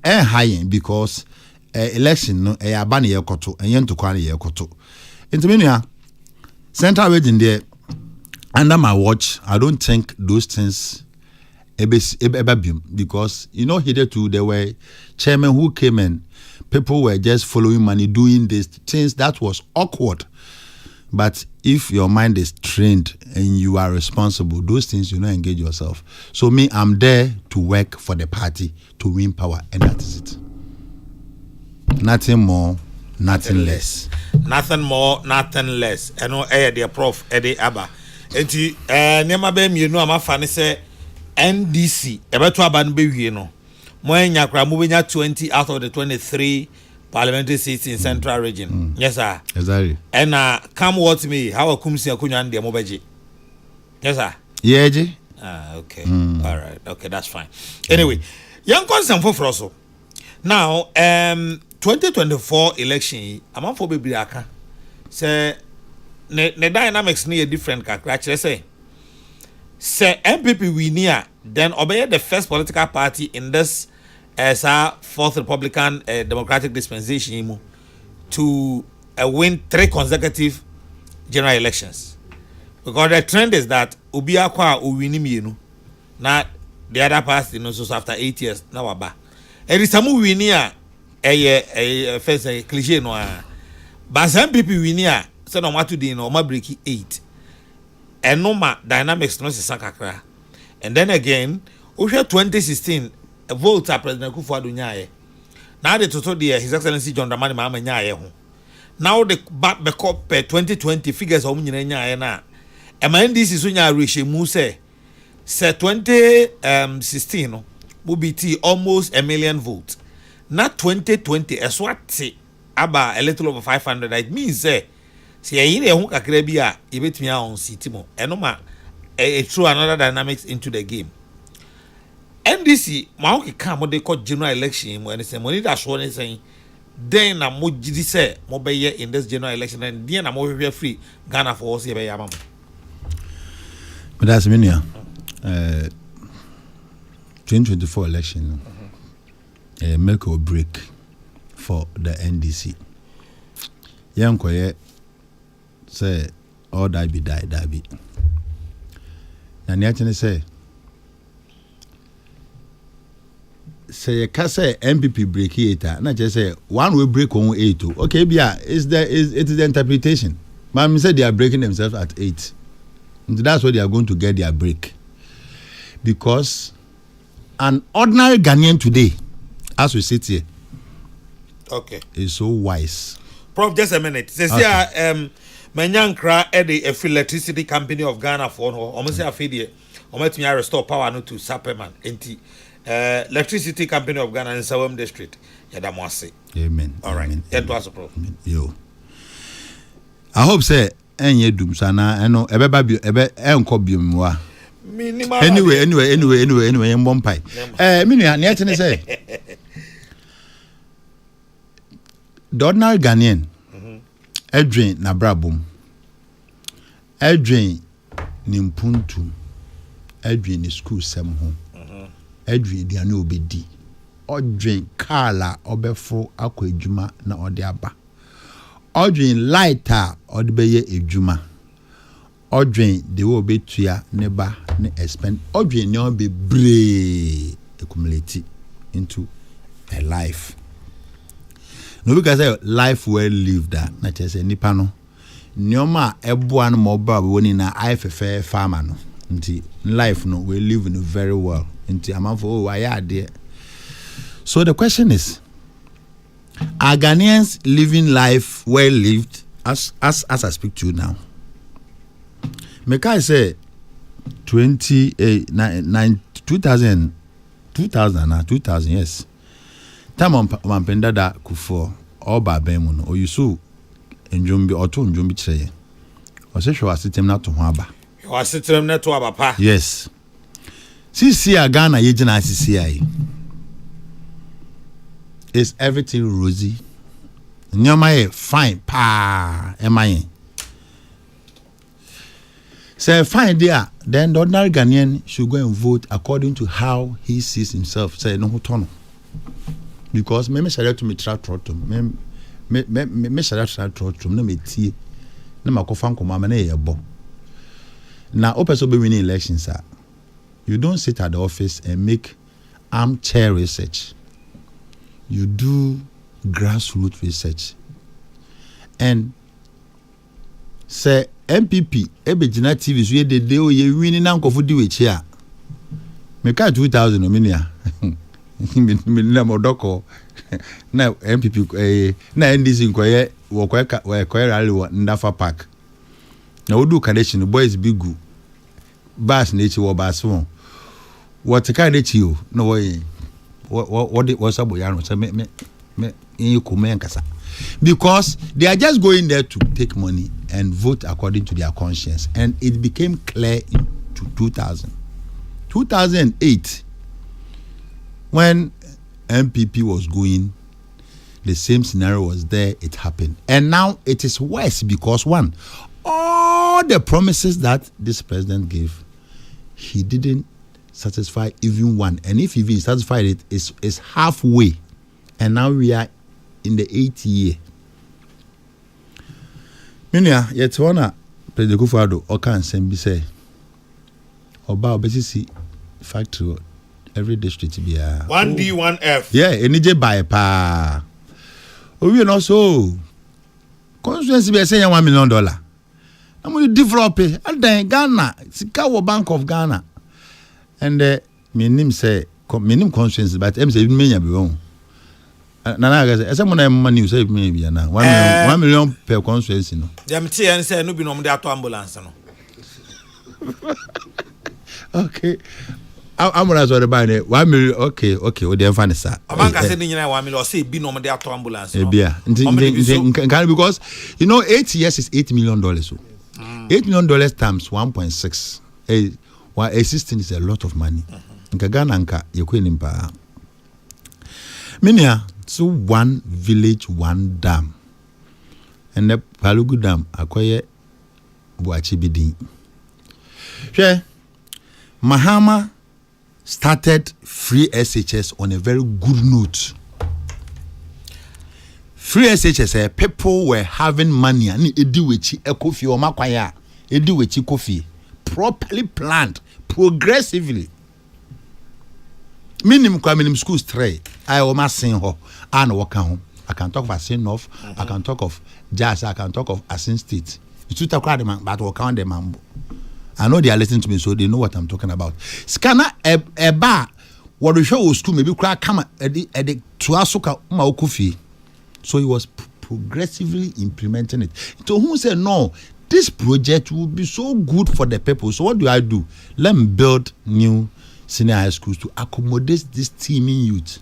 Speaker 8: high because election no abani yekoto and yen to kwani yekoto. Into me central region there under my watch, I don't think those things because you know hitherto there were chairmen who came in, people were just following money doing these things that was awkward. But if your mind is trained and you are responsible, those things you know engage yourself. So me, I'm there to work for the party to win power, and that is it. Nothing more, nothing less.
Speaker 4: Nothing more, nothing less. I know, dear Prof. Eddie Abba. Enti, nema be you know, I'm fan say NDC. Ebeto aban be you know. Mwen nyakra mubenya 20 out of the 23. Parliamentary seats in Central Region. Yes, sir.
Speaker 8: Exactly.
Speaker 4: And come what me, how a kumsi akunya and mobeji. Yes, sir.
Speaker 8: Yeah, G.
Speaker 4: Okay. All right. Okay, that's fine. Anyway, young concern for Frosso. Now, 2024 election, I'm on for baby aka. Say, the dynamics near different kakra. Say, MPP we near, then obey the first political party in this as our 4th Republican Democratic dispensation to win 3 consecutive general elections. Because the trend is that Ubiakwa uwinimi now the other party so after 8 years now aba. And it's a winia a first cliche no. But some people winia so no what to do no ma break 8. And no ma dynamics no se sakakra. And then again, over 2016 a vote at President Kufuor nyaye. Now the total there His Excellency John Dramani Mahama nyaye ho. Now the back backup 2020 figures of nyaye na. NDC so nya reach mu say 2016 no will be almost 1 million votes. Not 2020 as what aba electoral of 500. It means say ye ho kakra bi a yebetumi a on city mo. Enoma throw another dynamics into the game. NDC, my come they call general election, when it's a money that's what they saying. Then I'm more say more in this general election, and then I'm more free Ghana for us here.
Speaker 8: But that's mean 2024 election, make or break for the NDC. Young Koye say, all die be die, die be. And yet, say Kesseh MPP break here, not just say one will break on 8. Okay, yeah, it is the interpretation. Mom said they are breaking themselves at 8. And that's what they are going to get their break. Because an ordinary Ghanaian today, as we sit here,
Speaker 4: okay,
Speaker 8: is so wise.
Speaker 4: Prof, just a minute. Says here, Manyankra the electricity company of Ghana for no, almost a fiddy, almost me restore power no to Saperman, enti. Electricity company of Ghana in Sawam district. Yadamwase.
Speaker 8: Amen.
Speaker 4: All right.
Speaker 8: Amen.
Speaker 4: That was a problem.
Speaker 8: Yo. I hope say enye dum sana eno ebeba bi ebe enko biomwa. Anyway, mbom pai. Me nua na yetene say. The ordinary Ghanaian edwin na brabom. Edwin ni mpuntu. Edwin ni school sem ho. Edwin di anu obedi. Odwin kala obefo akwa ejuma na ode aba. Odwin lighter odebeye ejuma. Odwin de wo betua ne ba ne expend. Odwin ne be brave accumulate into a life. No because say life well lived that na chese nipa no. Nyoma eboa no mo ba woni na ifefe farmer no. Nti life no we live in very well. Nti amanfo why are there. So the question is, are Ghanaians living life well lived as I speak to you now? Mekai say 2000 yes. Time on Pendada Kufo or Babemun or you so enjumbi or to enjumbi cheye. Or say you are sitting not to Haba.
Speaker 4: You are sitting not to Abapa.
Speaker 8: Yes. See Ghana Yejina CCI. Is everything rosy? Nyamaye fine pa emaye. Say fine there, then the ordinary Ghanaian should go and vote according to how he sees himself. Say no hotono. Because me shall to me try trottum. Me shall try trottum no me tie. No makofanko mama ne yebo. Now open so be winning elections sir. You don't sit at the office and make armchair research. You do grassroots research. And say MPP, Ebejina TV, so the day you winning now for do it here. Make 2,000 minia. Minna modoko. Now MPP, na NDC inquire, work rally Ndafa Park. Now do condition, the boys be good. Bass nature or bass one. What kind of you? No way. What was up? Because they are just going there to take money and vote according to their conscience. And it became clear in 2008 when MPP was going, the same scenario was there, it happened. And now it is worse because one, all the promises that this president gave, he didn't satisfy even one, and if even satisfied it, is halfway, and now we are in the 8th year. Minia yet wanna President Kufuor Okan Sembi say Oba obesisi factory every district be a
Speaker 4: 1D 1F.
Speaker 8: Yeah, enije buy pa. Oh, you know so constituency be say $1 million. I'm going to develop it. And then Ghana, Sikawa Bank of Ghana. And minim say minim conscience, but em say menya be won. Nana say someone money say me be na 1 million per conscience no.
Speaker 4: Dem tie en say no bi no mo de ato ambulance no.
Speaker 8: Okay. Ambulance or the buy 1 million. Okay, we dey find sir.
Speaker 4: Abanka say ni nyina 1 million say bi no mo de ato ambulance no.
Speaker 8: Because you know 8 years is $8 million so. $8 million times 1.6. While assistance is a lot of money. Nka Ghana nka yekwenimpa. Minia so one village one dam. And the Palugu Dam akoye Buachi bidin. She Mahama started free SHS on a very good note. free SHS, people were having money and ediwechi ekofi or makwaya, ediwechi kofi, properly planned, progressively. Minimum schools 3. I almost sing her and walk home. I can talk of Asin North, I can talk of Jazz, I can talk of Asin State. It's too crowded, but walk on them. I know they are listening to me, so they know what I'm talking about. Scanner a bar, what the show was school, maybe crack come at the Tuasuka Maukufi. So he was progressively implementing it. So who said no? This project will be so good for the people. So what do? Let me build new senior high schools to accommodate this teeming youth.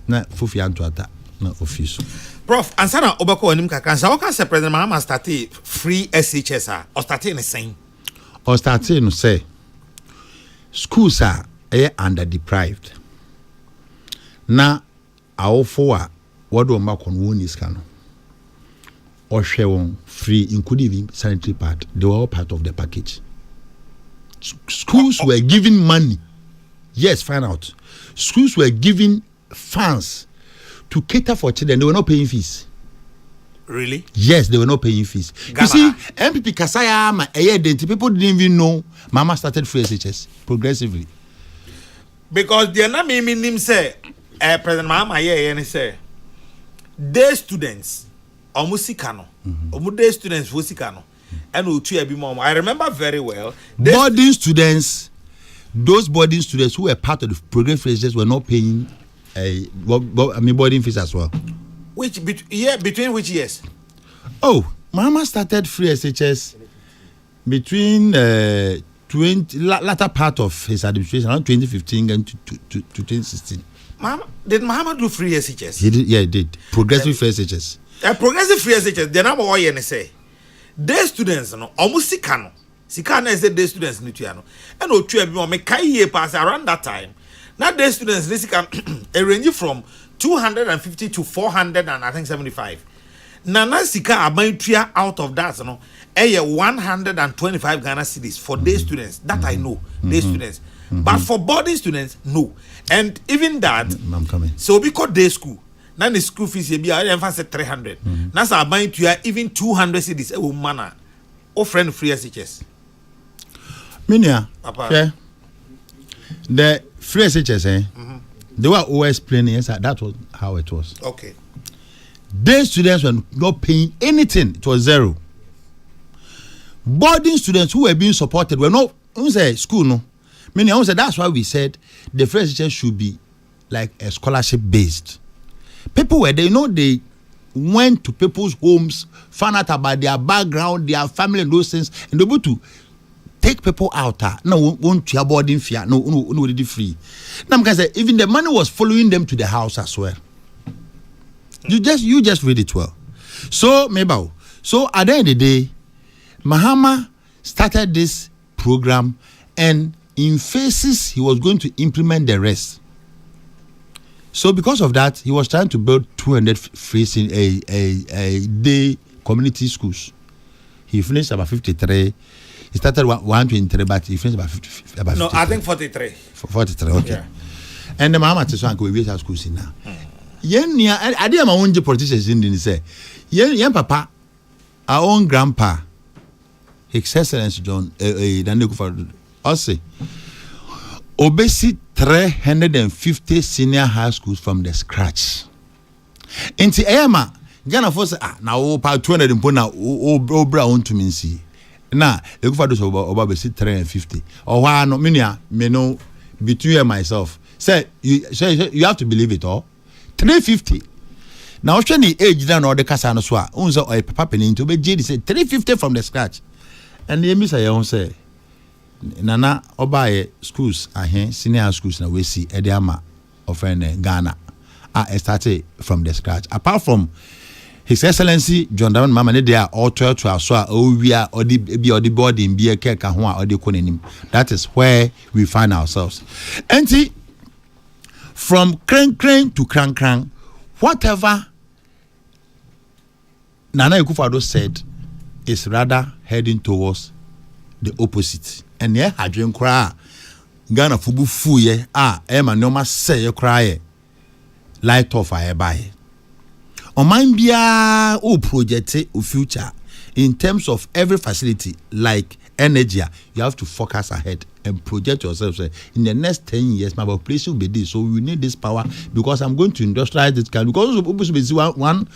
Speaker 8: Na Fufi Antuata, na office.
Speaker 4: Prof, ansana obako anim kakansa o kan se President Mahama started free SHS or started the same.
Speaker 8: Or started no say schools are under deprived. Na awofo what do ma kon won is kano. Or share one free including even sanitary part. They were all part of the package. Schools were giving money. Yes, find out. Schools were giving funds to cater for children. They were not paying fees.
Speaker 4: Really?
Speaker 8: Yes, they were not paying fees.
Speaker 4: Ghana.
Speaker 8: You see, MPP Kasaya, people didn't even know Mama started free SHS progressively.
Speaker 4: Because the na me nim say President Mahama and say day students omusikano. Day students wosikano. And I remember very well.
Speaker 8: Boarding students, those boarding students who were part of the program phrases were not paying boarding fees as well.
Speaker 4: Between which years?
Speaker 8: Oh, Mama started free SHS between latter part of his administration, around 2015 and to 2016.
Speaker 4: Did Mahama do free SHS?
Speaker 8: He did, yeah, he did. Progressive free SHS.
Speaker 4: Progressive free SHS, the number one say. Day students no almost sikano is the day students ni tuano and o tu ebi me kai year pass around that time now day students this can range from 250 to 400 and I think 75 na sika aban out of that no 125 Ghana cedis for day students that I know day students but for boarding students no and even that
Speaker 8: I'm coming
Speaker 4: so because day school now the school fees be I say 300. Now so buying to even 200 cedis a woman or friend free SHS.
Speaker 8: Minia, yeah. The free SHS, they were always explaining yes, that was how it was.
Speaker 4: Okay.
Speaker 8: Day students were not paying anything, it was zero. Boarding students who were being supported were not school, no. Minia, that's why we said the free SHS should be like a scholarship based. People were they went to people's homes, found out about their background, their family, and those things, and able to take people out. No, won't you boarding fear? No, free. Now, because even the money was following them to the house as well. You just read it well. So maybe so at the end of the day, Mahama started this program, and in phases he was going to implement the rest. So because of that, he was trying to build 200 free a day community schools. He finished about 53. He started 123, but he finished about 50. About
Speaker 4: no, I think 43.
Speaker 8: 43, okay. Yeah. And the Mama Tessanko we have schools in now. I did my own politicians in the say, yen papa, our own grandpa, His Excellency John Daneko for us. Obesi 350 senior high schools from the scratch. Inti Ema, Ghana for say now 200 impona obra on to me see. Na you for those over 350. Or why no me know between myself. Say you have to believe it all. 350. Now when the age down or the kasa no so unzo or papa penin to be JD say 350 from the scratch. And the emisa yon say Nana Obaye schools senior schools na we see Ediama of Ghana started from the scratch. Apart from His Excellency John Dramani Mahama, they are all 12 to us we are or the board in be a keka or the konenim. That is where we find ourselves. And see, from crane to crank, whatever Nana Akufo-Addo said is rather heading towards the opposite. And yeah, I dream cry. Ghana fubu fuye Emma no ma say cry light off I buy. Oman bia o project o future in terms of every facility like energy, you have to focus ahead and project yourself. Say, in the next 10 years, my population will be this. So we need this power because I'm going to industrialize this country. Because one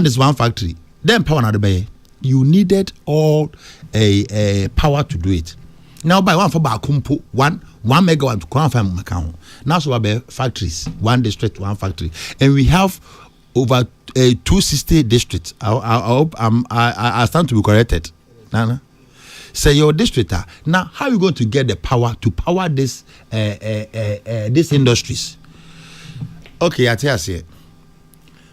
Speaker 8: is one factory. Then power another bay. You needed all a power to do it. Now by one for Bakumpo, one megawatt to confirm account. Now so about factories, one district, one factory, and we have over 260 districts. I hope I stand to be corrected. Nana, say your district. Now, how are you going to get the power to power this these industries? Okay, I tell you.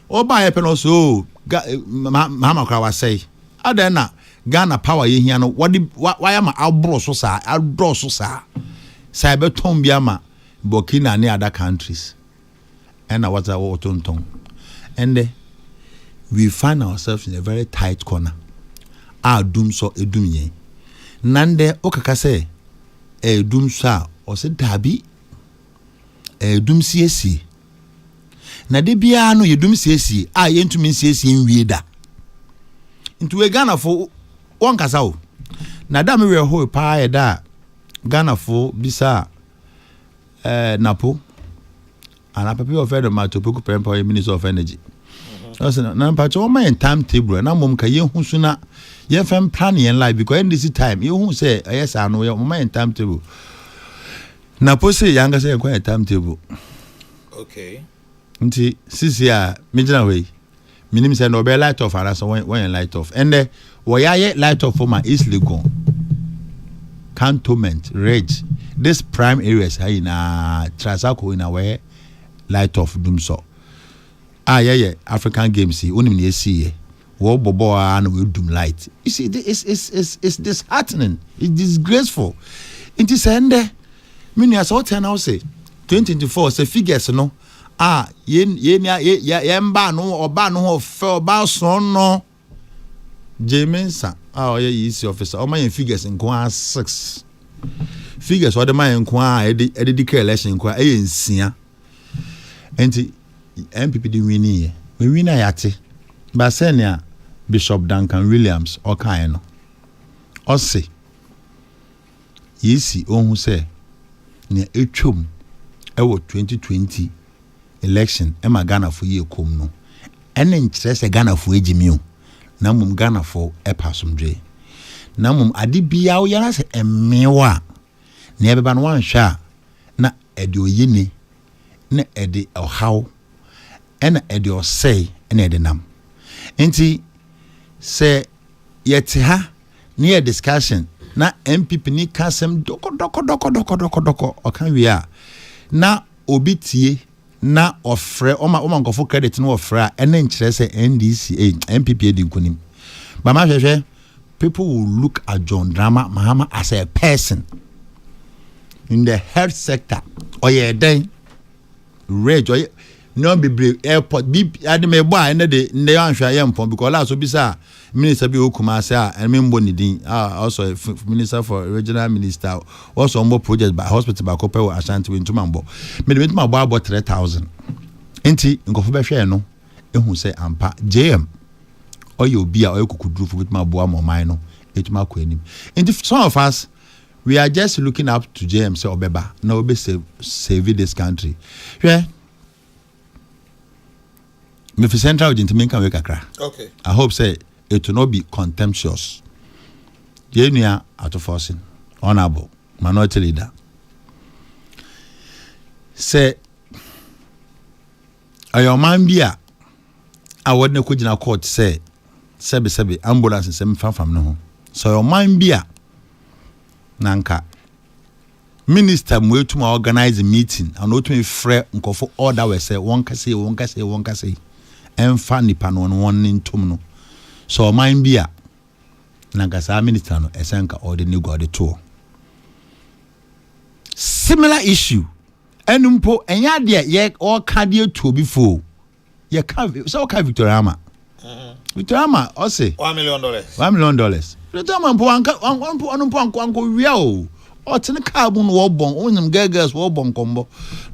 Speaker 8: Oh, by happen also. Mama Krawa say, Adena Ghana power ye here no. Why am I bro so sa? I bro so sa. Cyber Tombiama, Burkina and other countries, and I was a water. And we find ourselves in a very tight corner. Our doom so a doom ye. Nande okakase a doom sa or said dabi a doom CSC. Na de bia no ye doom CSC, I yen to mean CSC in Wida. Into a Ghana for one casao. Na da me we ho pa da Ghana for bisa Napo. And I prepare of the matter to put Minister of Energy. I said, now, but all my timetable, and I'm who sooner, you have planning in life because in this time, you won't say, yes, I know your my timetable. Napo say, younger say, quite a timetable.
Speaker 4: Okay.
Speaker 8: Until Sisia, middle way. Minimum said, no, be light off, and that's when light off. And the why light off for my East Legon, Cantonment, Reg, this prime areas in a Trasaco in a way. Light off doom so. Yeah, African games see only me see wo bobo and we doom light. You see, it's disheartening. It's disgraceful. It is ende. Mini as what now say 2024 say figures no. Ye mba no oba no of oba son no. Jameson. Yeah, easy officer. All my figures in 6. Figures what the man in declare election in nsia. Enti MPP di wini we win ayate ba senia Bishop Duncan Williams okan no ose yesi ohun se ne etwom ewo 2020 election e ma Ghana fo ye kom no ene nkyere se Ghana fo ejimi o na mum Ghana fo e pasomdwe na mum ade bia wo yana se emewa ne ebeba no wan hwa na ede oyini na ede how ena ede osei ena ede nam enti se yete ha near discussion na MPP ni kasem doko okan wi a na obitie na ofre oma nkofo credit na ofre ena nkyere se NDC MPP edi nkonim ba ma hwehwe people will look at John Drama Mahama as a person in the health sector oye den rage or no be airport be adime boy and the anhwa yempon because last obi say minister bi okuma say and membo ni din also minister for regional minister also more project by hospital by Kope Ashanti we ntumambo me de ntumambo about 3,000 enti nkofo be hwe no ehun say ampa JM oyo obi a oyekukuduru fo bitumambo amoman no etuma ko anim enti some of us we are just looking up to JM say obeba na obe save this country. Yeah. Me for central gentlemen can we kakra.
Speaker 4: Okay.
Speaker 8: I hope say it will not be contemptuous. Jenia out of forcing. Honorable minority leader. Say ayo man bia I wouldn't go in court say sebi ambulance sem fam no. So your man bia nanka minister mwe to organize a meeting and not to free nkofo order we say one kase emfa nipa no one ntom no so man bia nanka sa minister no esenka order ni go the tour similar issue enumpo enya de ye all cardio to before ye can so ka Victoriama Victoriama o say
Speaker 4: $1 million
Speaker 8: $1 million Victoriama mpo anko wia o o tene carbon wo bon onim gagas wo bon kombo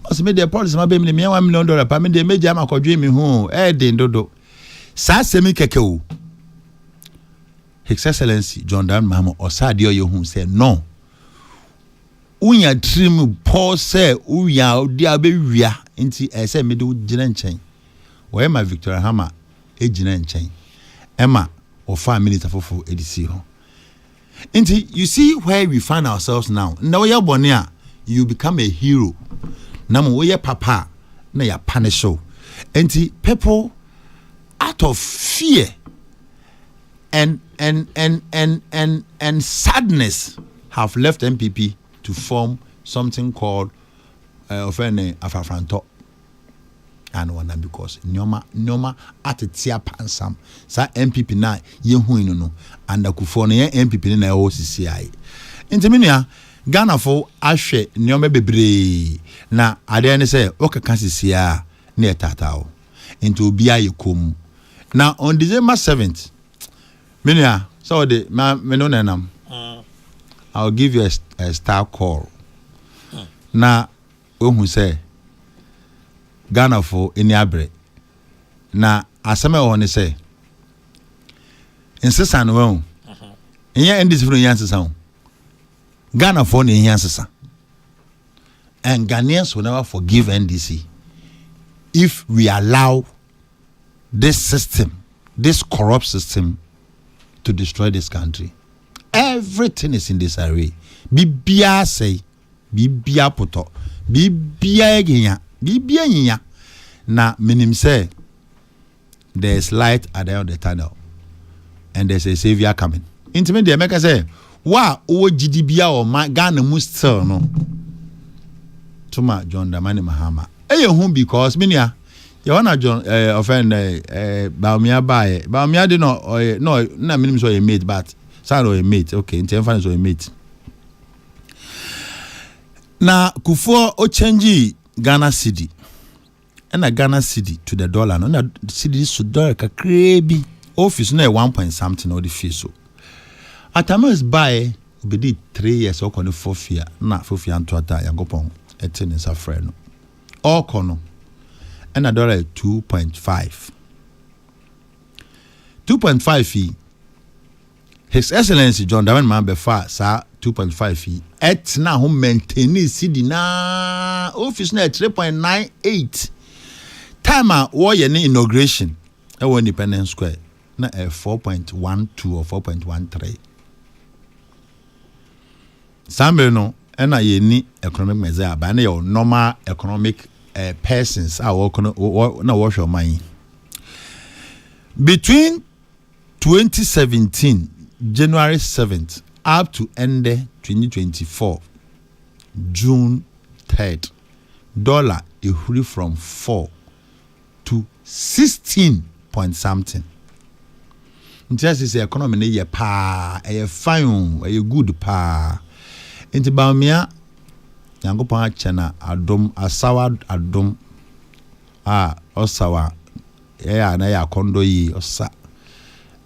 Speaker 8: ɔsɛ me de policy ma be me $1 million pa me de meja ma kɔdwe me ho de ndodo saa semi keke o His Excellency John Dan Mahama osade oye hu say no unya trim Paul say uya odi abewia nti say me do gina nchen wo ma Victoria Hammer gina nchen ema ofa minister fofo edisi ho nti you see where we find ourselves now na we bone a you become a hero na mo we papa na ya punish you nti people out of fear and sadness have left MPP to form something called Afafranto and one because nyoma atetia pansam sa MPP na yehu no and akufo no ye MPP na o CCI intimia Ghana for ahwe nyoma bebre na ade ne say okaka CCI na etatao into obia yekom. Now on December 7th, Minia, so the menonenam. I'll give you a star call. Now, who say Ghana for any abre. Now, as I want to say, insist on well. And yeah, and this from Yansa sound. Ghana for any Yansa. And Ghanaians will never forgive NDC if we allow this system, this corrupt system, to destroy this country. Everything is in this array. Bibia say, Bibia poto, Bibia egenya, Bibia nya. Na minim say, there's light at the end of the tunnel, and there's a savior coming. Intimate the America say, wa o GDBia or my Ghana must sell no. Tuma John Dramani Mahama. Who because minia. You wanna John offend Baumia by Baumia did not no minimum so a mate, but sound or a mate, okay, in 10 fans or a mate. Now Kufo o change Ghana city and a Ghana city to the dollar, no na city so dollar ka krebi office no 1 point something or the fee so. Atamos buy be did 3 years or kon 4 year na 4 year antwata yankopon etin is a friend. All kono and $2.5. 2.5 fee. His Excellency John Daman Mambefa sa 2.5 fee. Et na home maintain CD na office na 3.98. Time a war ye inauguration. E wo Independence Square na 4.12 or 4.13. Sambe no na ye ni economic measure ba na your normal economic persons are na wash your mind. Between 2017 January 7th up to end 2024 June 3rd, dollar it from 4 to 16 point something. Just is the economy na ye pa a fine a good pa into Baumia Yankopon achana adom asawa adom osawa na ya kondo yi osa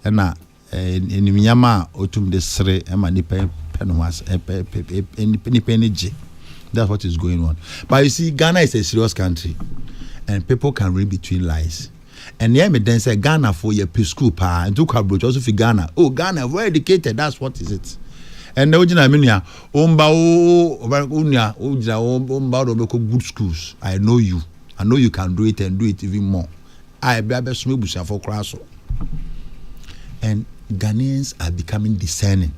Speaker 8: na enimnyama otum de sere ema nipa penwas nipa. That's what is going on. But you see, Ghana is a serious country and people can read between lines. And yeah, me then say Ghana for your school pa and took abroad also for Ghana. Oh, Ghana well educated, that's what is it. And the original minia good schools. I know you can do it and do it even more. And Ghanaians are becoming discerning.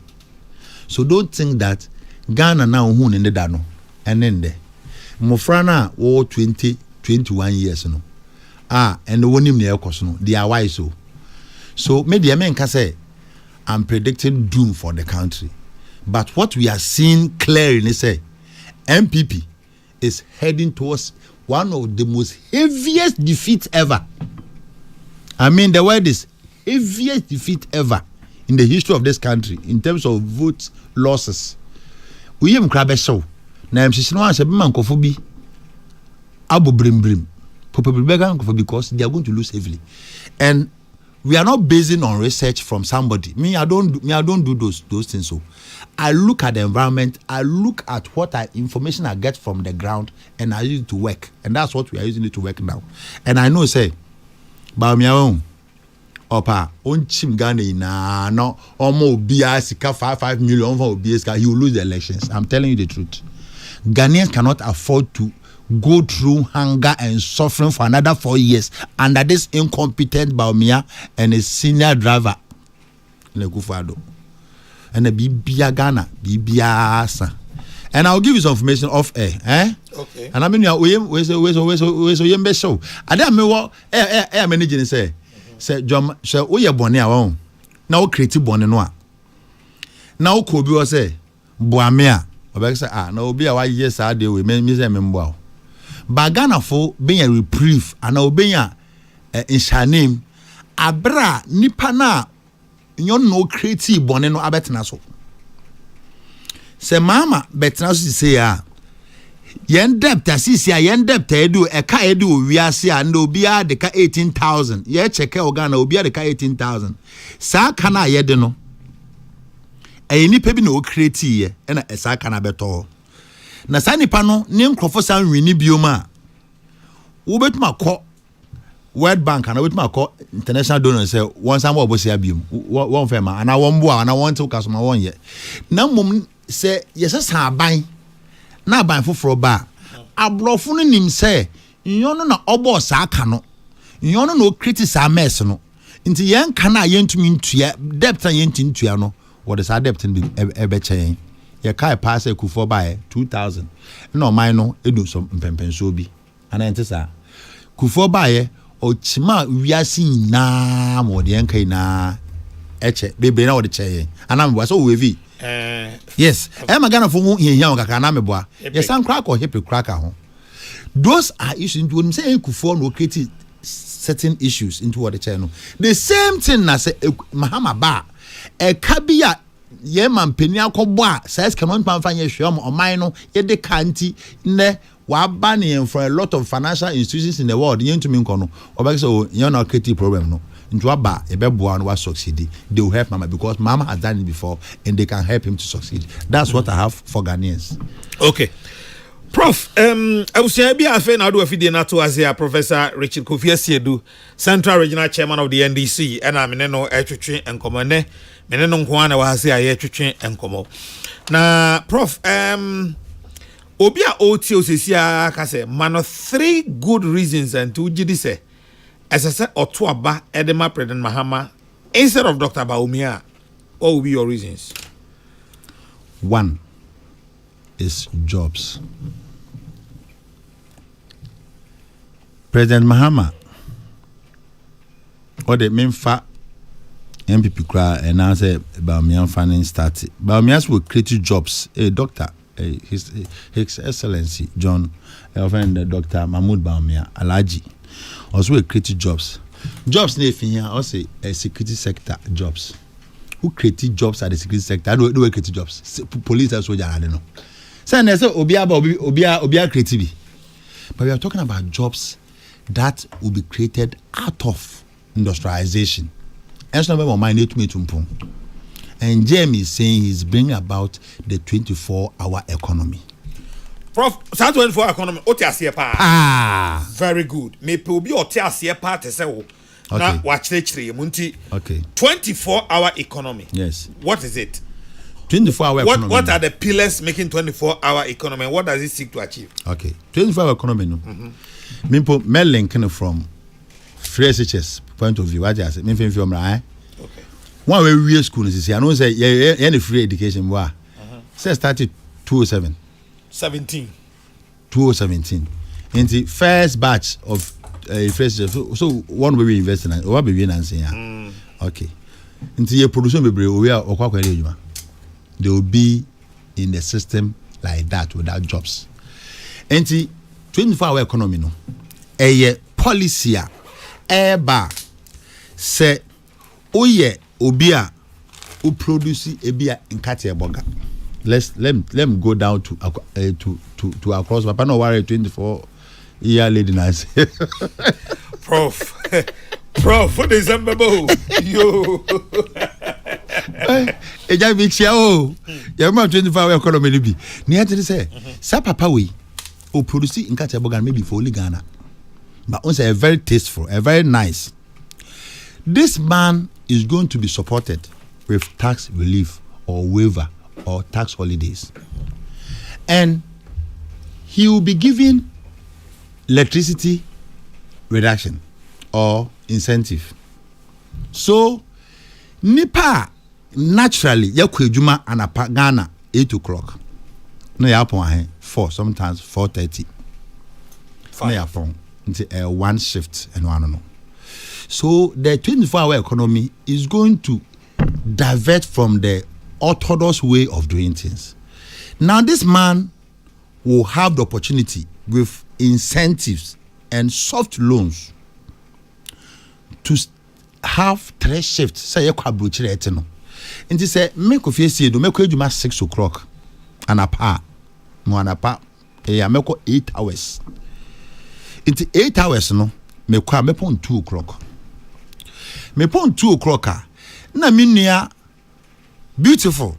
Speaker 8: So don't think that Ghana now who in the dano and then there. Mofrana 21 years no. And the one in the no, they are wise so maybe men can say I'm predicting doom for the country. But what we are seeing clearly is MPP is heading towards one of the most heaviest defeats ever. I mean, the word is heaviest defeat ever in the history of this country in terms of vote losses. We am crab show. Now I'm saying one man kofobi abu brim because they are going to lose heavily. And we are not basing on research from somebody. I don't do those things. So I look at the environment, I look at what information I get from the ground, and I use it to work. And that's what we are using it to work now. And I know, say, Baumia Opa, on Chim Gani na no almost BS 5 million for BS, he will lose the elections. I'm telling you the truth. Ghanaians cannot afford to go through hunger and suffering for another 4 years under this incompetent Baumia and a senior driver. Negufado. And a Bibia Ghana, Bibiasa. And I'll give you some information off air.
Speaker 4: Okay.
Speaker 8: And I mean, we show. And then me what air manager say John say we are born here. Now creative born no. Now Kobi was say Boamia. Obek say na obi a wa yes a dey we me say me mboa. Ba Ghana fo being a reprieve and obey in shanim abra nipa na nyon no creative born no abetena so. Se mama betena so say ya yen debt asisi a yen debt edu eka edu wiase a na obi a de ka 18,000 ye check e Ghana obi a de ka 18,000 sa kana ye de no e nipa bi na o create ye na sa kana beto na sa nipa no ne nkrofo san wini bioma wo betuma kɔ World Bank and wetuma kɔ international donors say one some obosia biom one fema ana one boa ana one to customer one ye na mum say yes sa ban na ban foforo ba abrofo no nim say nyono na obo sa aka no nyono no criticize mess no nti yen kana yentumi ntua debt yentumi ntua no what is our debt be ebe chen ye kai pass ekufo ba 2000 no man no edu so mpempenso bi ana ntisa kufo ba ye ochima wiase na mo de enkai na eche bebe na wo de che ana me so wevi yes e magana fo mu hian kaka na me boa yes an crack or hip cracker ho those are issues into when say kufo no create certain issues into what the channel the same thing na say mahama ba e kabia ye mampeni akobo a says cannot pan ye hwe o man no ye de kanti ne wa ban for a lot of financial institutions in the world yen to me nko no obek so you no create problem no into aba e be boa no wa succeed they will help mama because mama has done it before and they can help him to succeed. That's what I have for Ghanaians.
Speaker 4: Okay. Prof, I was saying, be a fan. I do a video not to as a Professor Richard Kofi Asiedu, Central Regional Chairman of the NDC, and I'm in no etching and common. Meneno Juana was a etching and come. Now, Prof, Obia Otio Sisia Kase, man of 3 good reasons and 2 GD as I said, or 2 aba Edema President Mahama instead of Dr. Baumia. What will be your reasons?
Speaker 8: 1 is jobs. President Mahama, or the main fact, MPP cry and I say Baumia funding started. Baumia's will create jobs. A doctor, His Excellency John, friend Dr. Mahmoud Baumia Alaji, also will create jobs. Jobs here also a security sector jobs. Who created jobs at the security sector? I don't create jobs. Police and soldiers, I don't know. So they say Obia creativity. But we are talking about jobs that will be created out of industrialization. And so my mind to me to and Jamie is saying he's bringing about the 24-hour economy.
Speaker 4: Prof, 24-hour economy.
Speaker 8: Ah,
Speaker 4: very good. Me will be otiasia part to say. Okay. Watch the munti.
Speaker 8: Okay.
Speaker 4: 24-hour economy.
Speaker 8: Yes.
Speaker 4: What is it?
Speaker 8: 24-hour economy.
Speaker 4: What are the pillars making 24-hour economy? What does it seek to achieve?
Speaker 8: Okay. 24-hour economy. No. Mimpo Merlin kind of from free SHS point of view. What I say? Mimpo from right.
Speaker 4: Okay.
Speaker 8: One way we school is I know say any free education. Wow. Say started 2007.
Speaker 4: 17.
Speaker 8: 2017. In the first batch of first, so one way we invest in what be in and okay. Into your production be we are they will be in the system like that without jobs. And the 24-hour economy no a policy eba say oye obia who produce a beer in Katia Boga. Let me go down to across Papa no worry 24 year lady nice.
Speaker 4: Prof Prof, for December, yo.
Speaker 8: Eja big share oh. Ya ma 24-hour economy ni bi. Ni ati say, sa papa we o produce nkate eboga maybe for only Ghana. But on say very tasteful, a very nice. This man is going to be supported with tax relief or waiver or tax holidays. And he will be given electricity reduction or incentive. So nipa naturally yakwa ejuma anapa Ghana 8 o'clock. No yapon 4, sometimes 4:30. No yapon until one shift and one no. So the 24-hour economy is going to divert from the orthodox way of doing things. Now this man will have the opportunity with incentives and soft loans to have 3 shifts. Say you kwa brochire etino. Nti say make of yesie do make ejuma 6 o'clock anapa no anapa make 8 hours. Nti 8 hours no me kwa me pon 2 o'clock. Me pon 2 o'clock na minua beautiful.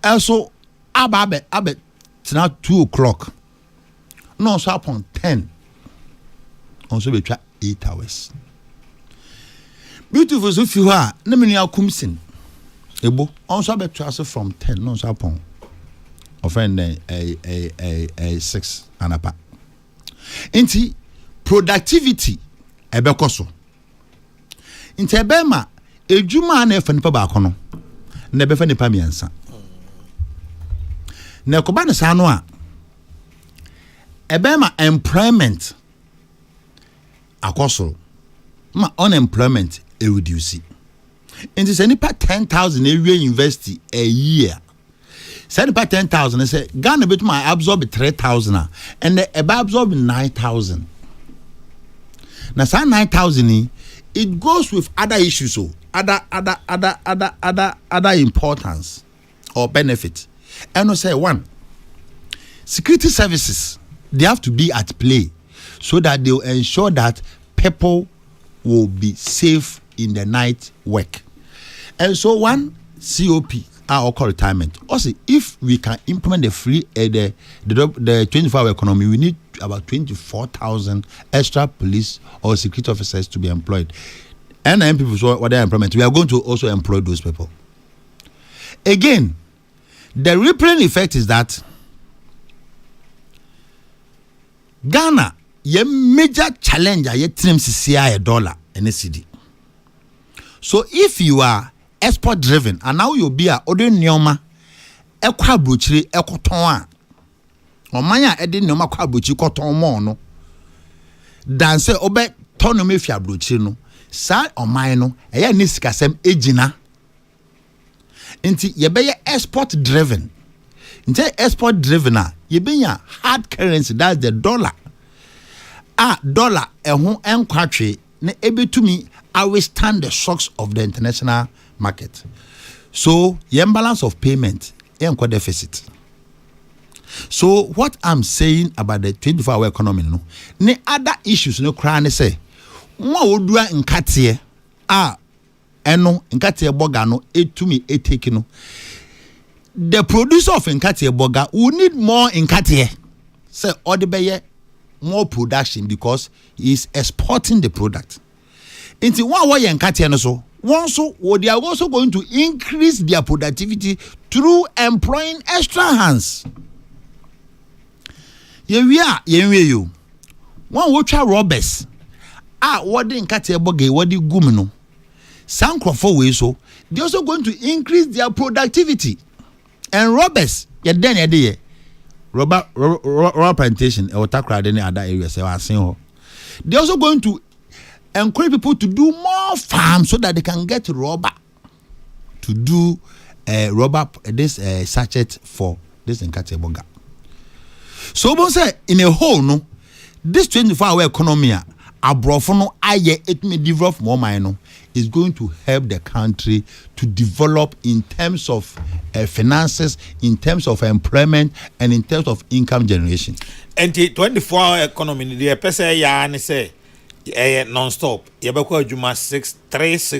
Speaker 8: Also abe tina 2 o'clock. No so upon 10. Also be try 8 hours. Beautiful so few ha na minua kumsin. Ebo also be try from 10 no so upon offend a 6 anapa. Inti productivity ebe koso. Inti ebe ma ejuma na efa nipa ba kono na ebe fa nipa miensa. Na koba ne sa no a ebe ma employment akoso ma unemployment e reduce. Inti se nipa 10,000 area university a year. Say nipa 10,000 say Ghana bit my absorb 3,000 and the absorb 9,000. Now say 9,000 it goes with other issues so other importance or benefit. And no say one, security services they have to be at play so that they will ensure that people will be safe in the night work. And so one COP or call retirement. Also, if we can implement the free the 24-hour economy, we need about 24,000 extra police or security officers to be employed. And then people saw what their employment. We are going to also employ those people. Again, the rippling effect is that Ghana, your major challenge, your $3 dollar in the city. So if you are export driven and now you'll be a ode nyoma ekwa brochire ekoton a omanya ede nyoma kwa brochire koton mo no dan se obe tono mefia brochire no sa oman no eya ni sikasem ejina nti yebeye export driven nti export driven a yebenya hard currency, that's the dollar dollar ehun enkwatwe na ebetumi I withstand the shocks of the international market. So, the imbalance of payment is a deficit. So, what I'm saying about the 24-hour economy, no other issues, no crying say, what would do in Katie? Eno in Katie Boga no, to me, taking. The producer of Nkati Boga will need more Nkati. Say, or the more production because he is exporting the product. Into one way Nkati and so. They are also going to increase their productivity through employing extra hands. You. One watch robbers. What the Nkati Boga, what the gumino. Some crofo way so. They're also going to increase their productivity. And robbers, then a day. Robber plantation or takra in other areas. They're also going to encourage people to do more farms so that they can get rubber to do rubber this sachet for this Nkati Boga. So we say in a whole no this 24-hour economy abrofono aye it may develop more mine is going to help the country to develop in terms of finances, in terms of employment, and in terms of income generation.
Speaker 4: And the 24-hour economy, the person ya say non-stop. You be call Juma 6 hours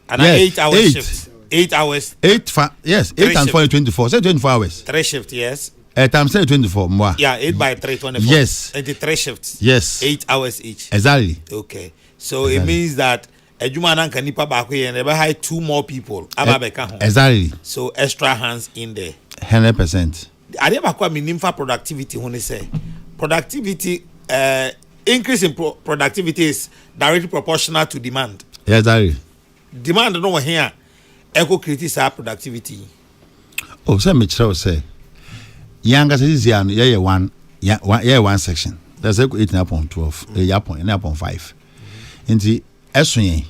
Speaker 4: and
Speaker 8: Yes,
Speaker 4: 8 hours
Speaker 8: 8.
Speaker 4: shift. 8 hours.
Speaker 8: 8 yes, 8 and 4 24. Say 24 hours.
Speaker 4: 3 shift, yes.
Speaker 8: Times say 24 more.
Speaker 4: Yeah, 8 by 3, 24.
Speaker 8: Yes.
Speaker 4: And the 3 shifts.
Speaker 8: Yes.
Speaker 4: 8 hours each.
Speaker 8: Exactly.
Speaker 4: Okay. So it means that a Juma nan can nipa back and never hire 2 more people.
Speaker 8: Exactly.
Speaker 4: So extra hands in there.
Speaker 8: 100%.
Speaker 4: I never call me nimfa productivity when they say productivity increase in productivity is directly proportional to demand.
Speaker 8: Exactly.
Speaker 4: Demand no here echo creates our productivity.
Speaker 8: Oh, say me try say. Younger is yeah one section. That's equal 18.12. Yeah, 9.5. Into SUN.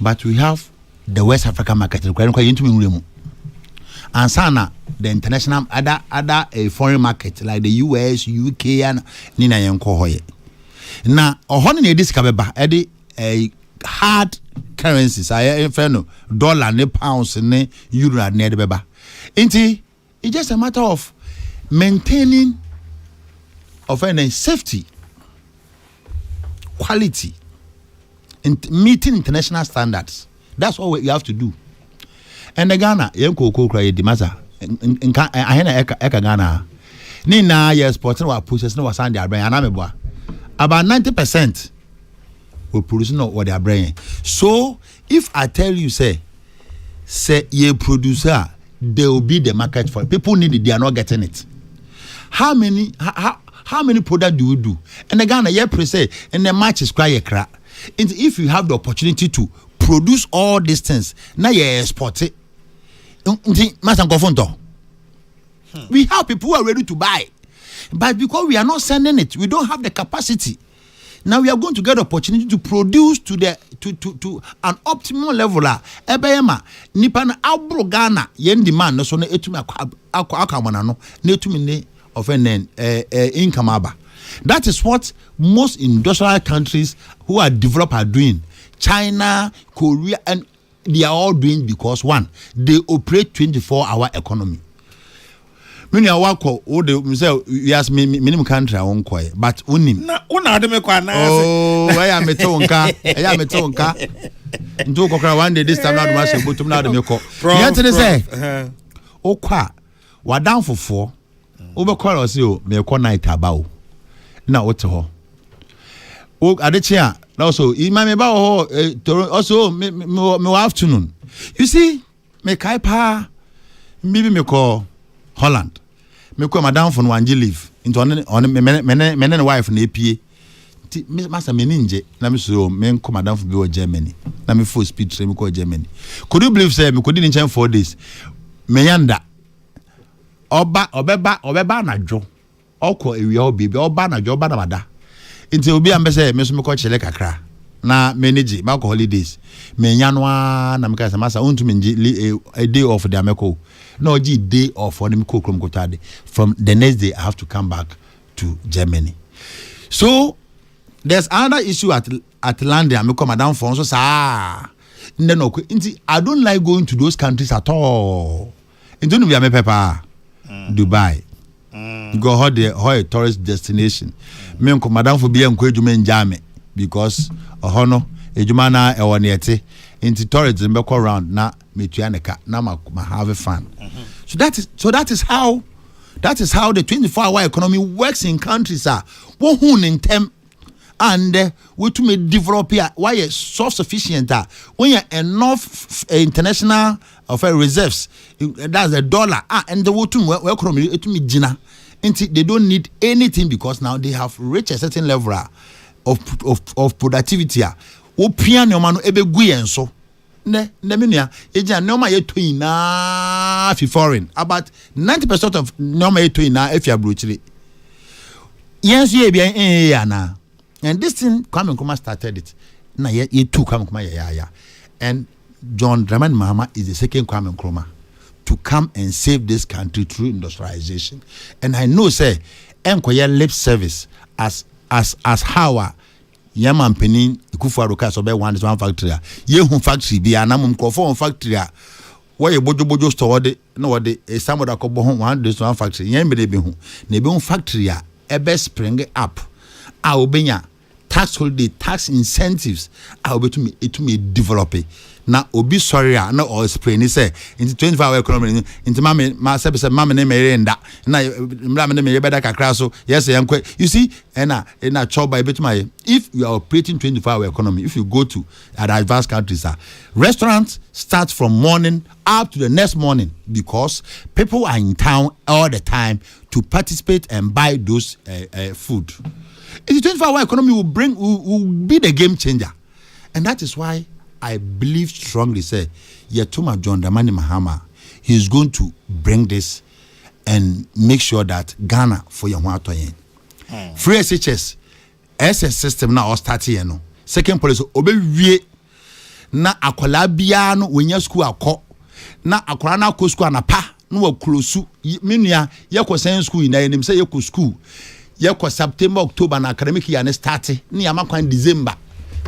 Speaker 8: But we have the West African market requiring quite into room. And sana the international other foreign market like the US, UK and Nina Yanko Hoye. Now, a honey this cabeba eddy a hard currencies. I inferno dollar, ne pounds, ne euro, ne beba. It's just a matter of maintaining of any safety, quality, and meeting international standards. That's all we have to do. And the Ghana, Yanko cry the matter. I had Ghana. Nina, yes, sporting what pushes no Sunday, I bring an ameba. About 90% will produce no what they are bringing. So, if I tell you, say ye producer, there will be the market for it. People need it, they are not getting it. How many products do you do? And the Ghana, yeah, say, and the match is quite a crap. And if you have the opportunity to produce all these things, now you export it. We have people who are ready to buy, but because we are not sending it, we don't have the capacity. Now we are going to get opportunity to produce to an optimal level. Ebeyema nipa na abro Ghana yen demand no so na etumi akamana no na etumi ne of an income aba. That is what most industrial countries who are developed are doing. China, Korea, and they are all doing because one, they operate 24-hour economy. Many are work all the say yes minimum country I won't call but unim. Oh, I am a tonka. Into Kokra one day this time not much but now the milk. Yet they say oh qua we're down for 4 over quarrels you may call night about now what's all. Oh at the chair also in my about also me afternoon. You see me kaipa maybe me call Holland. Me call madam for one leave into on men wife na APA. Master meninje na me so me call madam for be Germany. Na me full speed train me call Germany. Could you believe say me could in 4 days. Me yanda. Obeba na jo. Oko ewi obi oba na jo oba na mada. Nti obi am say me so me call chele kakra. Na manage my holidays. Me nyanwa na me ka say master unto me a day off the America. No day off for them kotade. From the next day I have to come back to Germany. So there's another issue at London. I come down for so no I don't like going to those countries at all. Into no be a paper Dubai. Go hold a tourist destination. Me come down for be encouragement in Germany because hono ejumana e wonete into tourism be go around na metuaneka na ma have fun. So that is how the 24-hour economy works in countries wo hun in term and we to me develop here why self-sufficient when you enough international of reserves that's the dollar and the we economy it me gina they don't need anything because now they have reached a certain level of productivity wo pia no ma no ebe gu yen so ne menua eja no ma ye toyin na fi foreign about 90% of no ma ye toyin na afia brochire yes ye bia ya na and this thing Kwame Nkrumah started it na ye too Kwame Nkrumah ya and John Dramani Mahama is the second Kwame Nkrumah to come and save this country through industrialization. And I know say enkoye lip service as how Yaman Penin Kufuaro Cas obey one factory. Ye home factory be an amum conform factory. Why a bojo store no de some of the cobo home one factory. Yambe de be home. Nebon factory a best spring up a obenya tax holiday, tax incentives a obetu me develop it. Na obi sorry na or spray ni say into 24-hour economy into ma say mama na mere nda na mama na mere beda kakra so yes yankwe. You see na chop by betuma. If you are operating 24-hour economy, if you go to advanced countries, restaurants start from morning up to the next morning because people are in town all the time to participate and buy those food. The 24-hour economy will be the game changer, and that is why I believe strongly, say, Yetuma John Dramani Mahama, he is going to bring this and make sure that Ghana for your Toyen. Free SHS, SS system now or starting, you know. Second policy, obey na akola bia no wenya school akọ na akola na akọ school anapa no wa close menua yekọ science school na enim say yekọ school yekọ September October na academic year na start ni amakwan December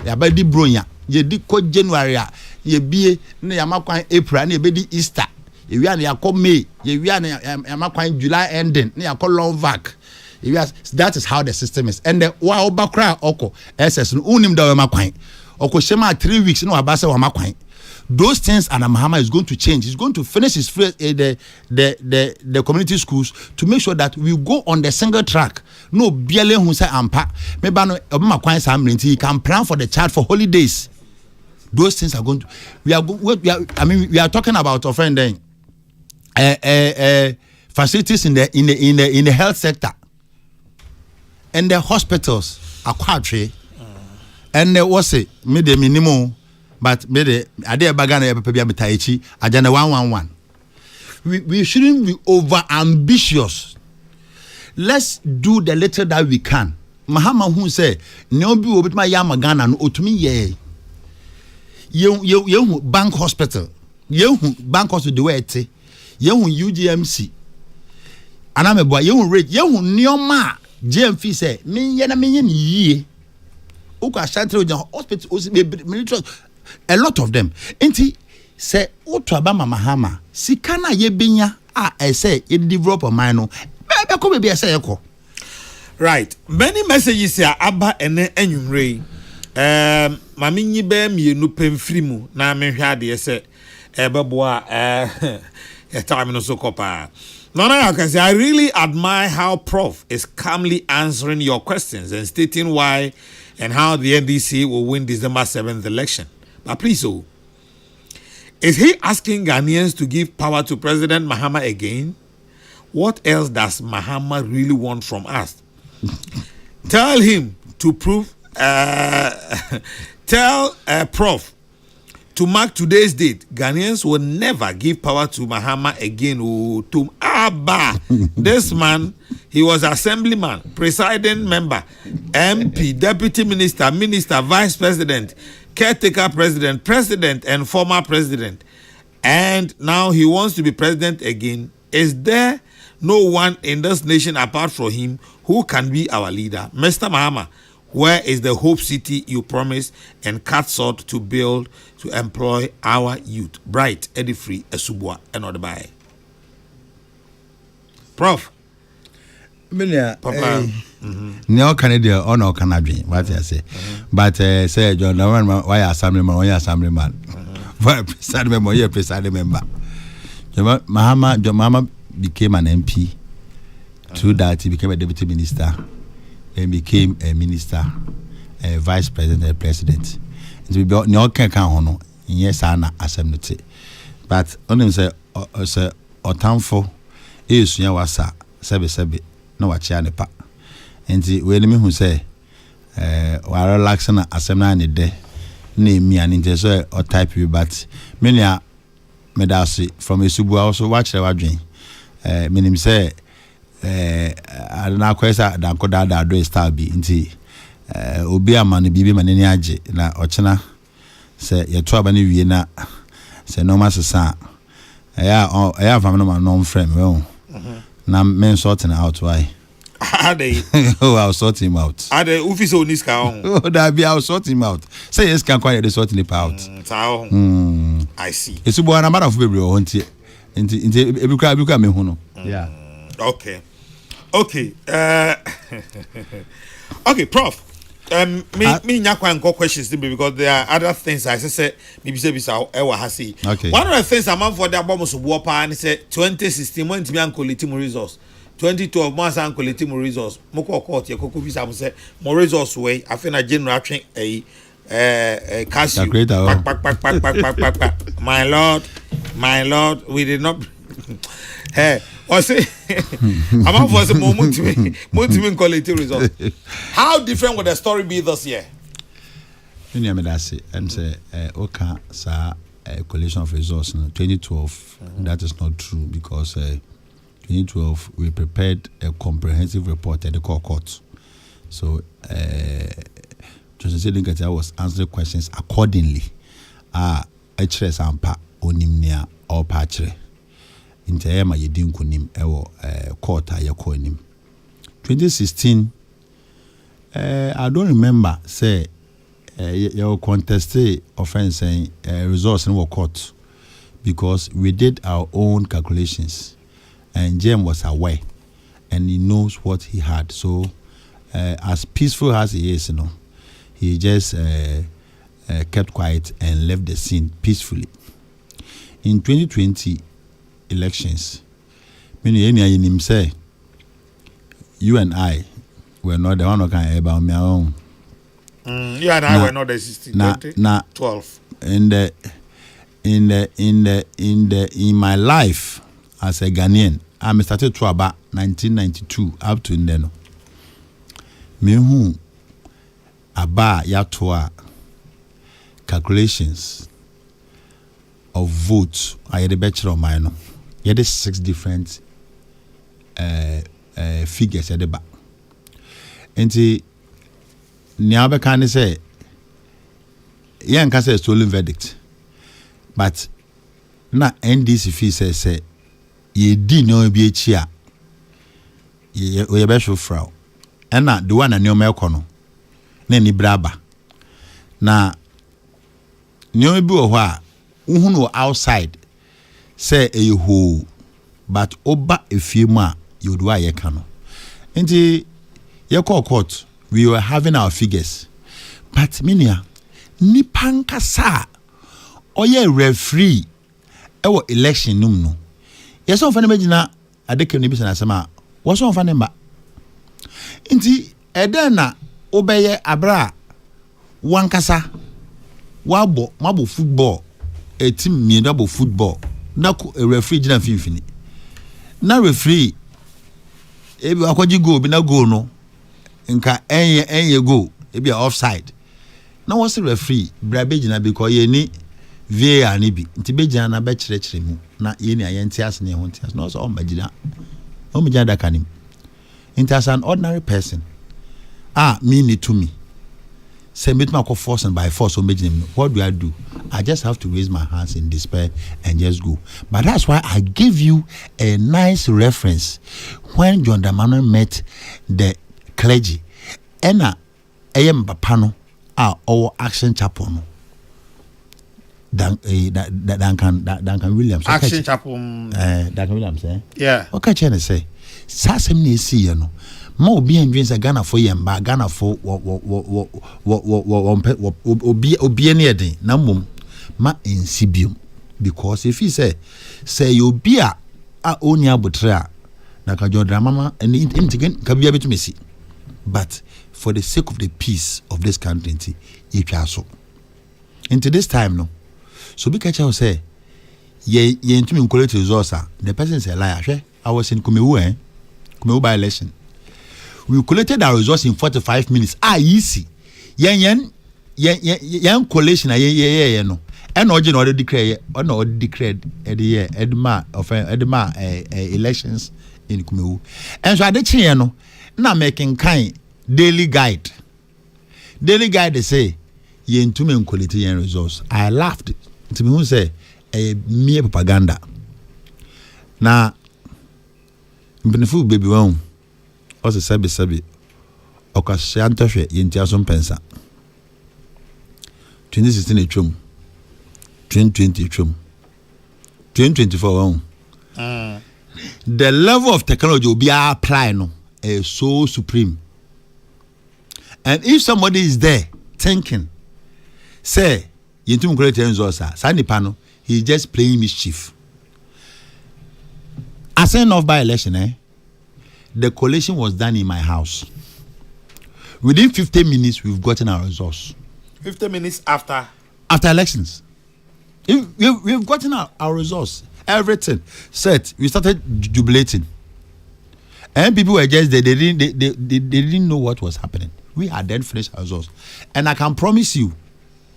Speaker 8: ya ba di bronya ye di ko January ye bie na amakwan April na ye be di Easter ye wi na yakọ May ye wi na amakwan July ending na yakọ long vac. That is how the system is. And the wa obakra oko SS no unim da amakwan oko shema 3 weeks no abasa wa makwan. Those things and Mahama is going to change. He's going to finish his the community schools to make sure that we go on the single track. No biele hu say ampa. Meba no obmakwan samrenti he can plan for the child for holidays. Those things are going to we are talking about offending facilities in the health sector and the hospitals are quadri and what's it me the minimum but me the ade bagana pepia betaichi ajana 111. We shouldn't be over ambitious. Let's do the little that we can. Mahama who say no be obi ma ya magana no otumi ye you bank hospital you bank hospital the way it you UGMC anamebo you rate you nioma GMF say me ye na me ni yie uka shantre hospital a lot of them enti say utaba Mahama sikana ye benya a say it develop a mine be ko be say eko.
Speaker 4: Right, many messages here aba ene enwumre mami nyi be mienu pemfiri mu na mehwe ade say ebeboa time no so kopa. Nana Kesseh, I really admire how Prof is calmly answering your questions and stating why and how the NDC will win December 7th election. But please, is he asking Ghanaians to give power to President Mahama again? What else does Mahama really want from us? Tell him to prove, tell Prof to mark today's date. Ghanaians will never give power to Mahama again. Oh, to Abba. This man, he was assemblyman, presiding member, MP, deputy minister, minister, vice president, caretaker president, president, and former president. And now he wants to be president again. Is there no one in this nation apart from him who can be our leader? Mr. Mahama, where is the hope city you promised and cut sought to build to employ our youth? Bright, Edifree, Esubwa, and Odebai. Prof.
Speaker 8: Papa. No Canada or no Canadian, what I say. But say, John, why assemblyman, why presiding member, you're presiding member. Mahama became an MP. Through that, he became a deputy minister. And became a minister, a vice president, a president. And we brought no can count yes, Anna assembly. But on him say, Otamfo is Yawasa, Sebe, no Wachianepa. And the way who say, while relaxing assembly any day, name me an interest or type you, but many are medasi from a subu also watch our dream. Meaning say, I don't know kwesa da koda da do star bi nti obi amane bibi maneni age na ochena se ye to aba ne wie na se no ma sesa ya fam no ma no frame we na men sorting out why
Speaker 4: Ade
Speaker 8: oh I'll sort him out
Speaker 4: ade ufiso niska on
Speaker 8: oh da bi I'll sort him out say yes can quite the sorting it out
Speaker 4: I see
Speaker 8: esubo na mara fu bebre o nti ebikra me hu no yeah.
Speaker 4: Okay. Okay. Okay, Prof. Me nyakwa questions because there are other things I say maybe say bisa ewa hasi.
Speaker 8: Okay.
Speaker 4: One of the things I'm for the bomb so war pa and say 2016 when me collect more resource. 2012 months and collect more resource. Moko court ye koko visa say more resource way I think a general train cash you. Back. My lord, we did not hey, I say, I'm out for some moment to me quality results. How different would the story be this year?
Speaker 8: I'm say, okay, sir, collation of resources in 2012. That is not true because 2012 we prepared a comprehensive report at the court. So, Joseph Linkata was answering questions accordingly. Echere sampa onimnia or patre. Inteyama yedin kunim ewo court ayeko anim 2016 I don't remember say your contested offense saying results in our court because we did our own calculations and James was aware and he knows what he had, so as peaceful as he is, he just kept quiet and left the scene peacefully. In 2020 elections, meaning say you and I were not the one who can about my own.
Speaker 4: You and I were not the 16, 12. In my life as a Ghanaian, I started to about 1992 up to then. Me who about yatoa calculations of votes. I had a bachelor of mine. You had 6 different figures at the back. And the Niabe can say, Yan can say a stolen verdict. But na NDC fee say, ye did no be a cheer. Ye special frau. And not the one a new melcono. Neni braba. Na new buwa, who outside. Say a who, but oba a few more you do a cano. And the court, we were having our figures, but minia nipanka sa oye referee ewo election numno. Yes, on fan imagine adeke ni bisa sama. Was on fan emba. Inti edena obeye abra wankasa wabo mabo football a team me double football. Na a referee jina finfini. Na referee ebi akwaji go bi na go no. Nka enye go ebi offside. Na what's the referee brabe jina because ye ni VAR ni bi. Nti be jina na be kire mu. Na ye ni ayenti as ne ho nti as no so o magina. O magina da kanim. Nti as an ordinary person. Me need to me. Say meet my force and by force. What do? I just have to raise my hands in despair and just go. But that's why I give you a nice reference when John Damano met the clergy. Ena ayem papano our action chapel no. Duncan Williams. Action chapel.
Speaker 8: Duncan Williams.
Speaker 4: Yeah.
Speaker 8: Okay, Chene say. Sasem ni see no. Ma obi andwen say Ghana for yemba Ghana for obi ene eden na mum ma ensibium because if he say obi a oni abotre a na ka jodra mama eni intigen ka bia betu mesi, but for the sake of the peace of this country itwa so into this time no so be catch say ye ntumi collect results the person say lie I was in Kumewu by election. We collected our results in 45 minutes. Easy. Yen collation no. And already declared Edma elections in Kumewu. And so I did no now making kind daily guide. Daily guide they say yen to me quality yen results. I laughed to me who say a mere propaganda. Now Beneful baby one. Also sabi okashanta hwe yentia so mpensa 2016 etwom 2020 etwom 2024 one the level of technology will be apply no so supreme. And if somebody is there thinking, say, Yentum Great Enzosa, Sandy Pano, he's just playing mischief. I sent off by election, the collation was done in my house. Within 15 minutes, we've gotten our results.
Speaker 4: 15 minutes after
Speaker 8: elections. We've gotten our results. Everything set. We started jubilating. And people were just there. They didn't know what was happening. We had then finished our results. And I can promise you,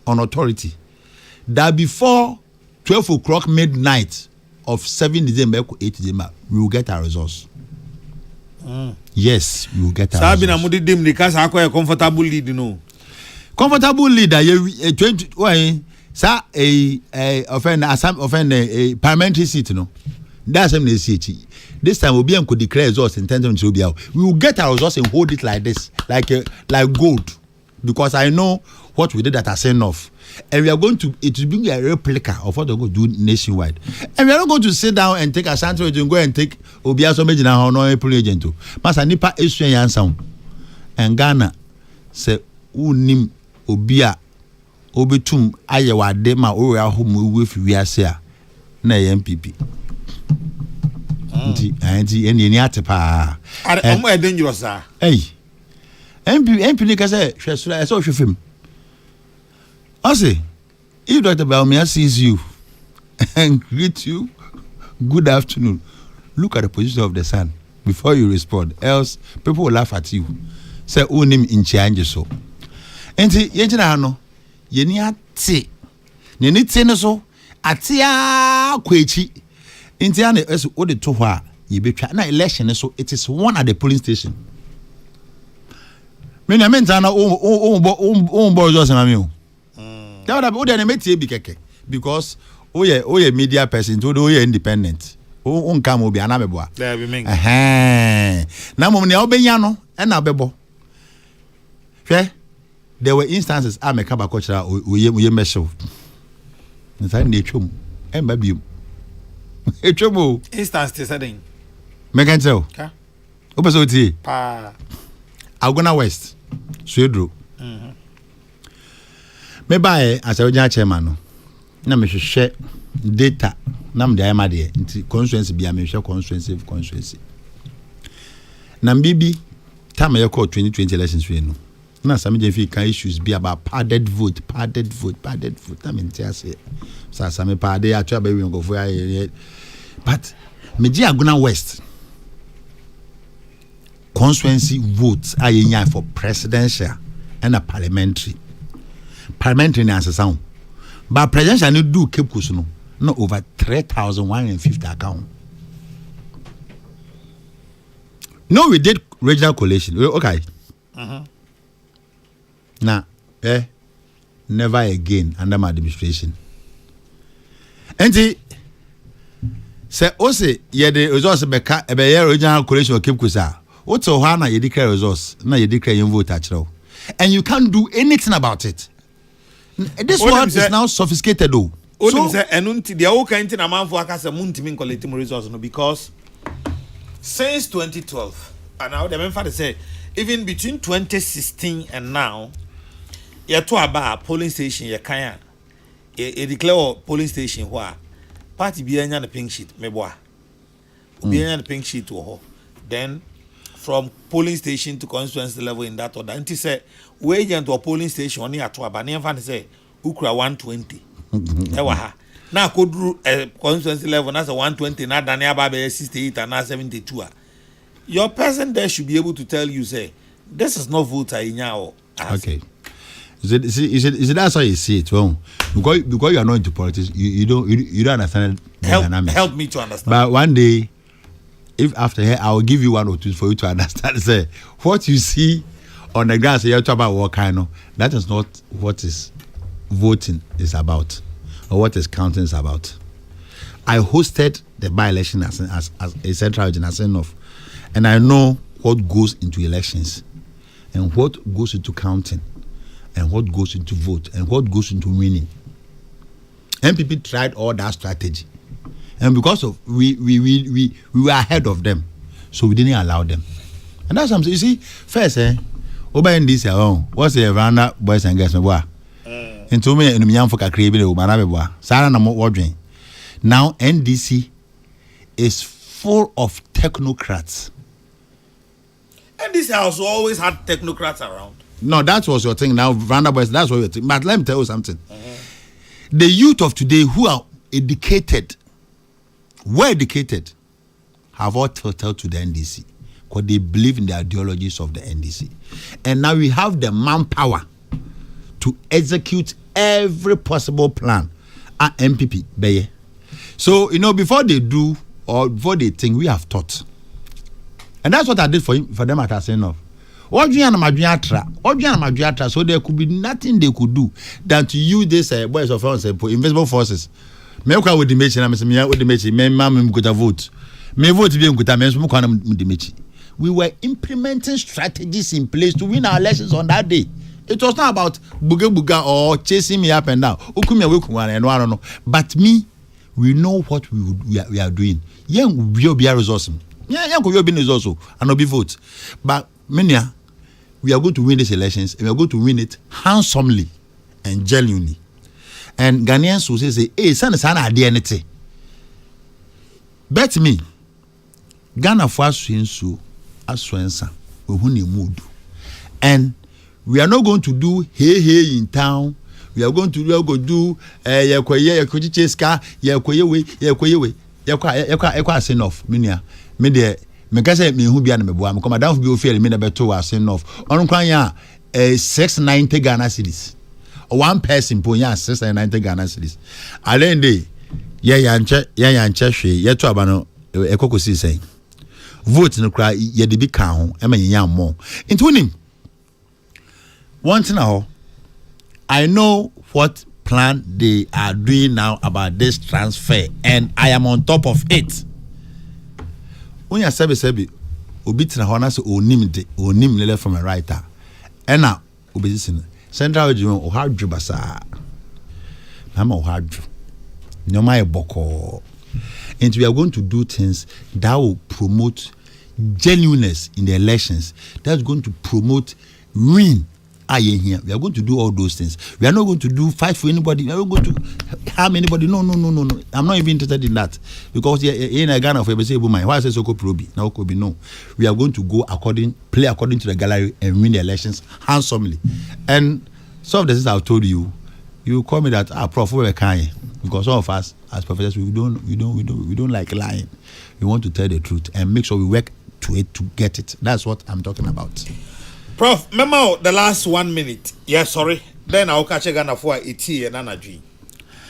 Speaker 8: on authority, that before 12 o'clock midnight of 7 December, 8 December, we will get our results. Yes, we will get our results.
Speaker 4: Sabina Mudidim, because I quite a comfortable lead, you know.
Speaker 8: Comfortable leader, 20, why, sir, a parliamentary seat, no. That's when they see it. This time, we'll be able to declare results in 10 minutes. We will get our results and hold it like this, like gold. Because I know what we did at Asenov. And we are going to, it will be a replica of what we're going to do nationwide. And we are not going to sit down and take a Santo and go and take Obiaso Majina or no April agent. Masa Nipa Israel Yansam. And Ghana say, Unim Obia Obitum Ayawa Dema Ora Home with Viasea. Na MPP. And any atepa.
Speaker 4: I'm more dangerous, sir.
Speaker 8: Hey. MP Kesseh, I saw your film. I say, if Dr. Baumia sees you and greet you, good afternoon, look at the position of the sun before you respond. Else, people will laugh at you. Say, who name in change so. And see, Yenjano, Yeniati, Yeniti so, Atia Quechi, Indiana as what the Toha, you be trying election, so it is one at the polling station. Many men are not own boys or something. That would have made it because media person to do independent. Oh, come will be an abebo.
Speaker 4: There we make.
Speaker 8: Now, when you're Benyano and Abebo. Fair, there were instances I make up a coach we measure. Inside nature, and baby. A trouble.
Speaker 4: Instances, setting.
Speaker 8: Make and tell. Opposite.
Speaker 4: Pa.
Speaker 8: Algona West. Swedro. Me buy as a original chairman. Na me share data. Na me dey amade nti constituency bia me share constituency. Na bibi time e call 2020 elections we no. Na some dey fit can issues be about padded vote. Na me ntia say. So some padded atwa ba we go for but me ji Algona West. Constituency votes are in for presidential and a parliamentary. Parliamentary na sound. But presidential no do keep kusuno. No over 3,150 account. No, we did regional coalition. Okay. Now, never again under my administration. And the say also yeah the results be regional coalition or keep kusa. What's so hard now? You declare results. Now you declare your vote at all. And you can't do anything about it. This world is now sophisticated though.
Speaker 4: So, the whole kind of amount for a muntimin collecting results because since 2012, and now the member say even between 2016 and now, you to about polling station, you can't declare polling station where party behind the pink sheet, meboa. Behind the pink sheet to her. Then from polling station to constituency level in that order. And he said, we agent to a polling station only at Twaba. Never say, Ukra 120. Now, could a constituency level, that's a 120, not Daniel Babe 68 and not 72. Your person there should be able to tell you, say, this is not voter in your.
Speaker 8: Okay. Is it that's how you see it? Well, because you are not into politics, you don't understand the dynamics.
Speaker 4: Help me to understand.
Speaker 8: But one day, if after here, I will give you one or two for you to understand. Say what you see on the ground, say you talk about what kind of that is not what is voting is about or what is counting is about. I hosted the by-election as a central region as enough, and I know what goes into elections and what goes into counting and what goes into vote and what goes into winning. MPP tried all that strategy. And because of we were ahead of them, so we didn't allow them. And that's something you see. First, over in this what's the Rwanda boys and girls boy? Into me and young folk are creating the boy. Sarah no more wording. Now NDC is full of technocrats.
Speaker 4: NDC has always had technocrats around.
Speaker 8: No, that was your thing. Now Rwanda boys, that's what you're thinking. But let me tell you something. The youth of today who are educated, well educated, have all tilted to the NDC because they believe in the ideologies of the NDC. And now we have the manpower to execute every possible plan at MPP. Beye. So, before they do or before they think, we have thought. And that's what I did for them at Arsenal. So there could be nothing they could do than to use this boys of France invisible forces. Me with the machine, I'm saying with the machine. Me mama go to vote. Me vote be go to me so the machine. We were implementing strategies in place to win our elections on that day. It was not about buga or chasing me up and down. But me, we know what we are doing. Young will be a resource. Young will be resource and not be vote. But Minya, we are going to win these elections and we are going to win it handsomely and genuinely. And Ghanaians will say, hey, son, identity. Bet me, Ghana for so aswensa, we mood. And we are not going to do hey in town. We are going to do enough. Me say me who be an meboa me come down be official me na beto was enough on kwan ya 690 Ghana cedis one person po ya 690 Ghana cedis alende ya nche hwe ye to aba no ekokosi say vote no kra ye de bi kan ho e ma yen mo into him one thing now I know what plan they are doing now about this transfer and I am on top of it. When you sebi obi tina ho na se onim lele from a writer ena obi sin central region o hadwu basa na ma o hadwu nyoma e boko and we are going to do things that will promote genuineness in the elections, that's going to promote win. Here. We are going to do all those things. We are not going to fight for anybody. We are not going to harm anybody. No. I'm not even interested in that. Because in a Ghana, for say, why I say so probi? Now could be no. We are going to play according to the gallery and win the elections handsomely. And some of the things I've told you, you call me that prof, we're kind. Because some of us as professors, we don't like lying. We want to tell the truth and make sure we work to it to get it. That's what I'm talking about.
Speaker 4: Prof, remember the last 1 minute. Yeah, sorry. Then I'll catch a Ghana for it and energy.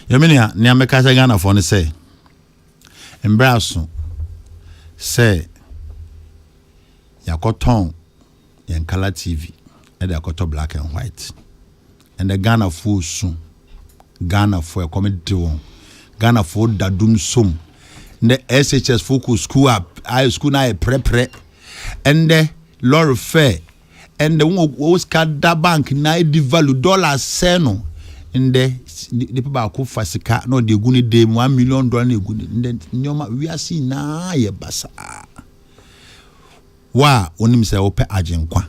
Speaker 8: You mean, near me catch a Ghana for say. Embrace say, Yakoton, yan color TV, and Yakoto black and white. And the Ghana full soon. Ghana for a comedy one. Ghana for Dadum Sum. The SHS focus school up, I school na pre. And the Laura Fair. And the one who cut that bank na devalue dollars seno in the people who fasika no de guni de $1 million then we are seeing na ye basa wa onim se ope agenkwa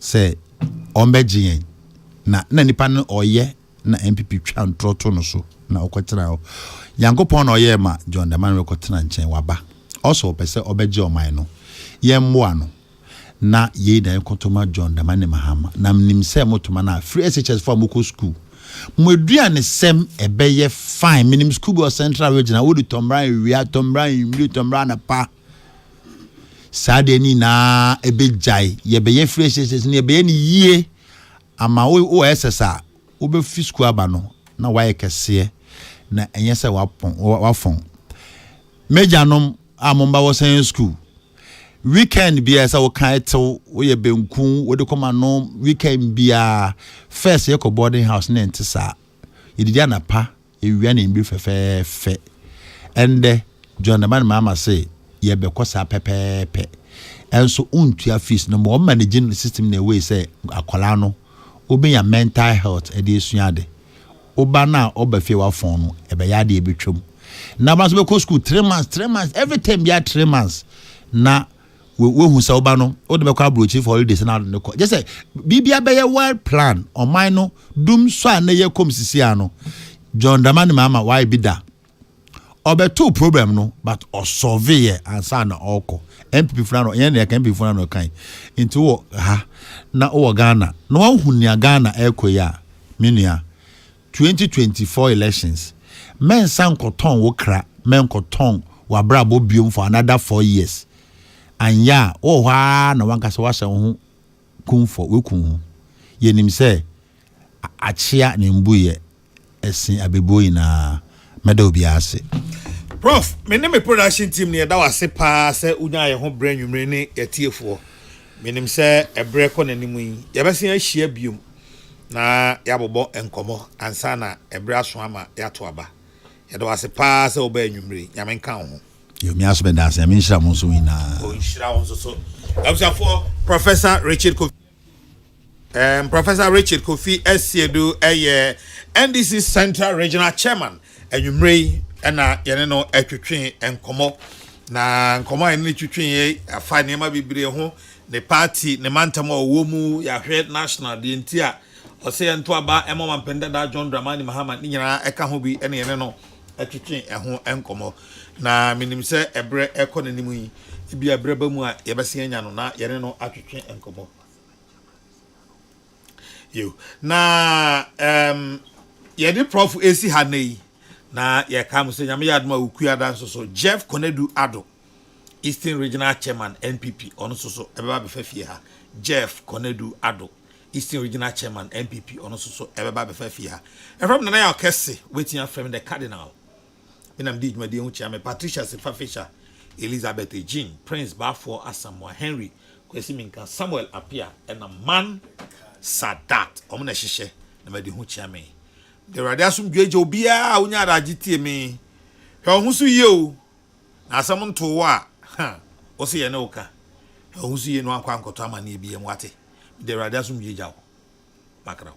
Speaker 8: say ombeje na nipa no oye na MPP twa ntroto no so na okotena o yankopon oye ma John the man we kotena nchen waba also pese obeje oman no ye mmoa no na ye dan kotoma John the man mahama na mnim se motoma na free SHS for moko school modua ne sem ebeye fine minim school go central region wo de tombran wi tombran na pa sade ni na ebejai ye beye free SHS ne beye ni yie ama o SSA wo be fi school aba no na wa Kesseh na enye se wafon mejanom amomba wo sen school weekend be as our kaito we benku we de come no weekend be first ye ko boarding house na ntisa yidi na pa ewia na mbi fe and John the man mama say ye be kosa pepepe enso untua fees no mo managing system na way say akwala no obi ya mental health e dey suade oba na oba fe wa phone no e be ya de e betwam na ba so be ko school 3 months every time be 3 months na hu se oba no o de be kwa abrochi for holidays na no ko just say bibia be well plan on mine no dum so a na ye kom sisi ano John Dramani mama why be da obeto problem no but o solve ye ansa na oko MPP fulano yen na MPP fulano kan into wo ha na o Ghana no wan hu nia Ghana ekoya menua 2024 elections men san koton wo kra men koton wa brabo biom for another 4 years and ya o ha na wan kase wa hye ho kun for we kun ho yenim se achia ne mbuye esin abeboyi na meda obi ase
Speaker 4: Prof, me ne me production team ne da wase pa se unya ye ho brand nwumre ne yetiefo. Menim se ebre ko nanimu yi. Ye besen ahia biom na ya bobo enkomo ansa na ebre aso ama ya to aba. Ye da wase pa se oba nwumre, nyame nka ho.
Speaker 8: Yo mi aso benda se mi nhira mo so ina.
Speaker 4: O nhira won so. Abusafo Professor Richard Kofi Professor Richard Kofi Esiedu NDC Central Regional Chairman enwumre ena yene no atwetwe enkomo na nkomo ene twetwe ye afa nema bibire ho ne party ne mantam owo mu ya hwe national de ntia ose ento aba emoma mpenda da John Dramani Mahama ni nyina eka ho bi ene yene no atwetwe eho enkomo na minim se ebre ekonanimu yi bi ebre ba mu a yebese anya no na yene no atwetwe enkomo yo na yede prof esi hanei na ye kam so nyame yadma ukuada so Jeff Konedu Ado Eastern Regional Chairman NPP ono so ebeba be fafie ha Jeff Konedu Ado Eastern Regional Chairman NPP ono so ebeba be fafie ha from na ya Kesseh wetin from the Cardinal inam di dwumadi hu chia me Patricia Sefafisha Elizabeth Jean Prince Bafo Asamoah Henry Kwesi Minka Samuel Apia and a man Sadat omna hihye na madi hu chia me the radiasum dweje obia unya ragitie me hwe ho so ye o na asam nto wa o se ye na oka hwe ho so ye no akwa nkoto amane bia mu ate the radiasum dweje awo makra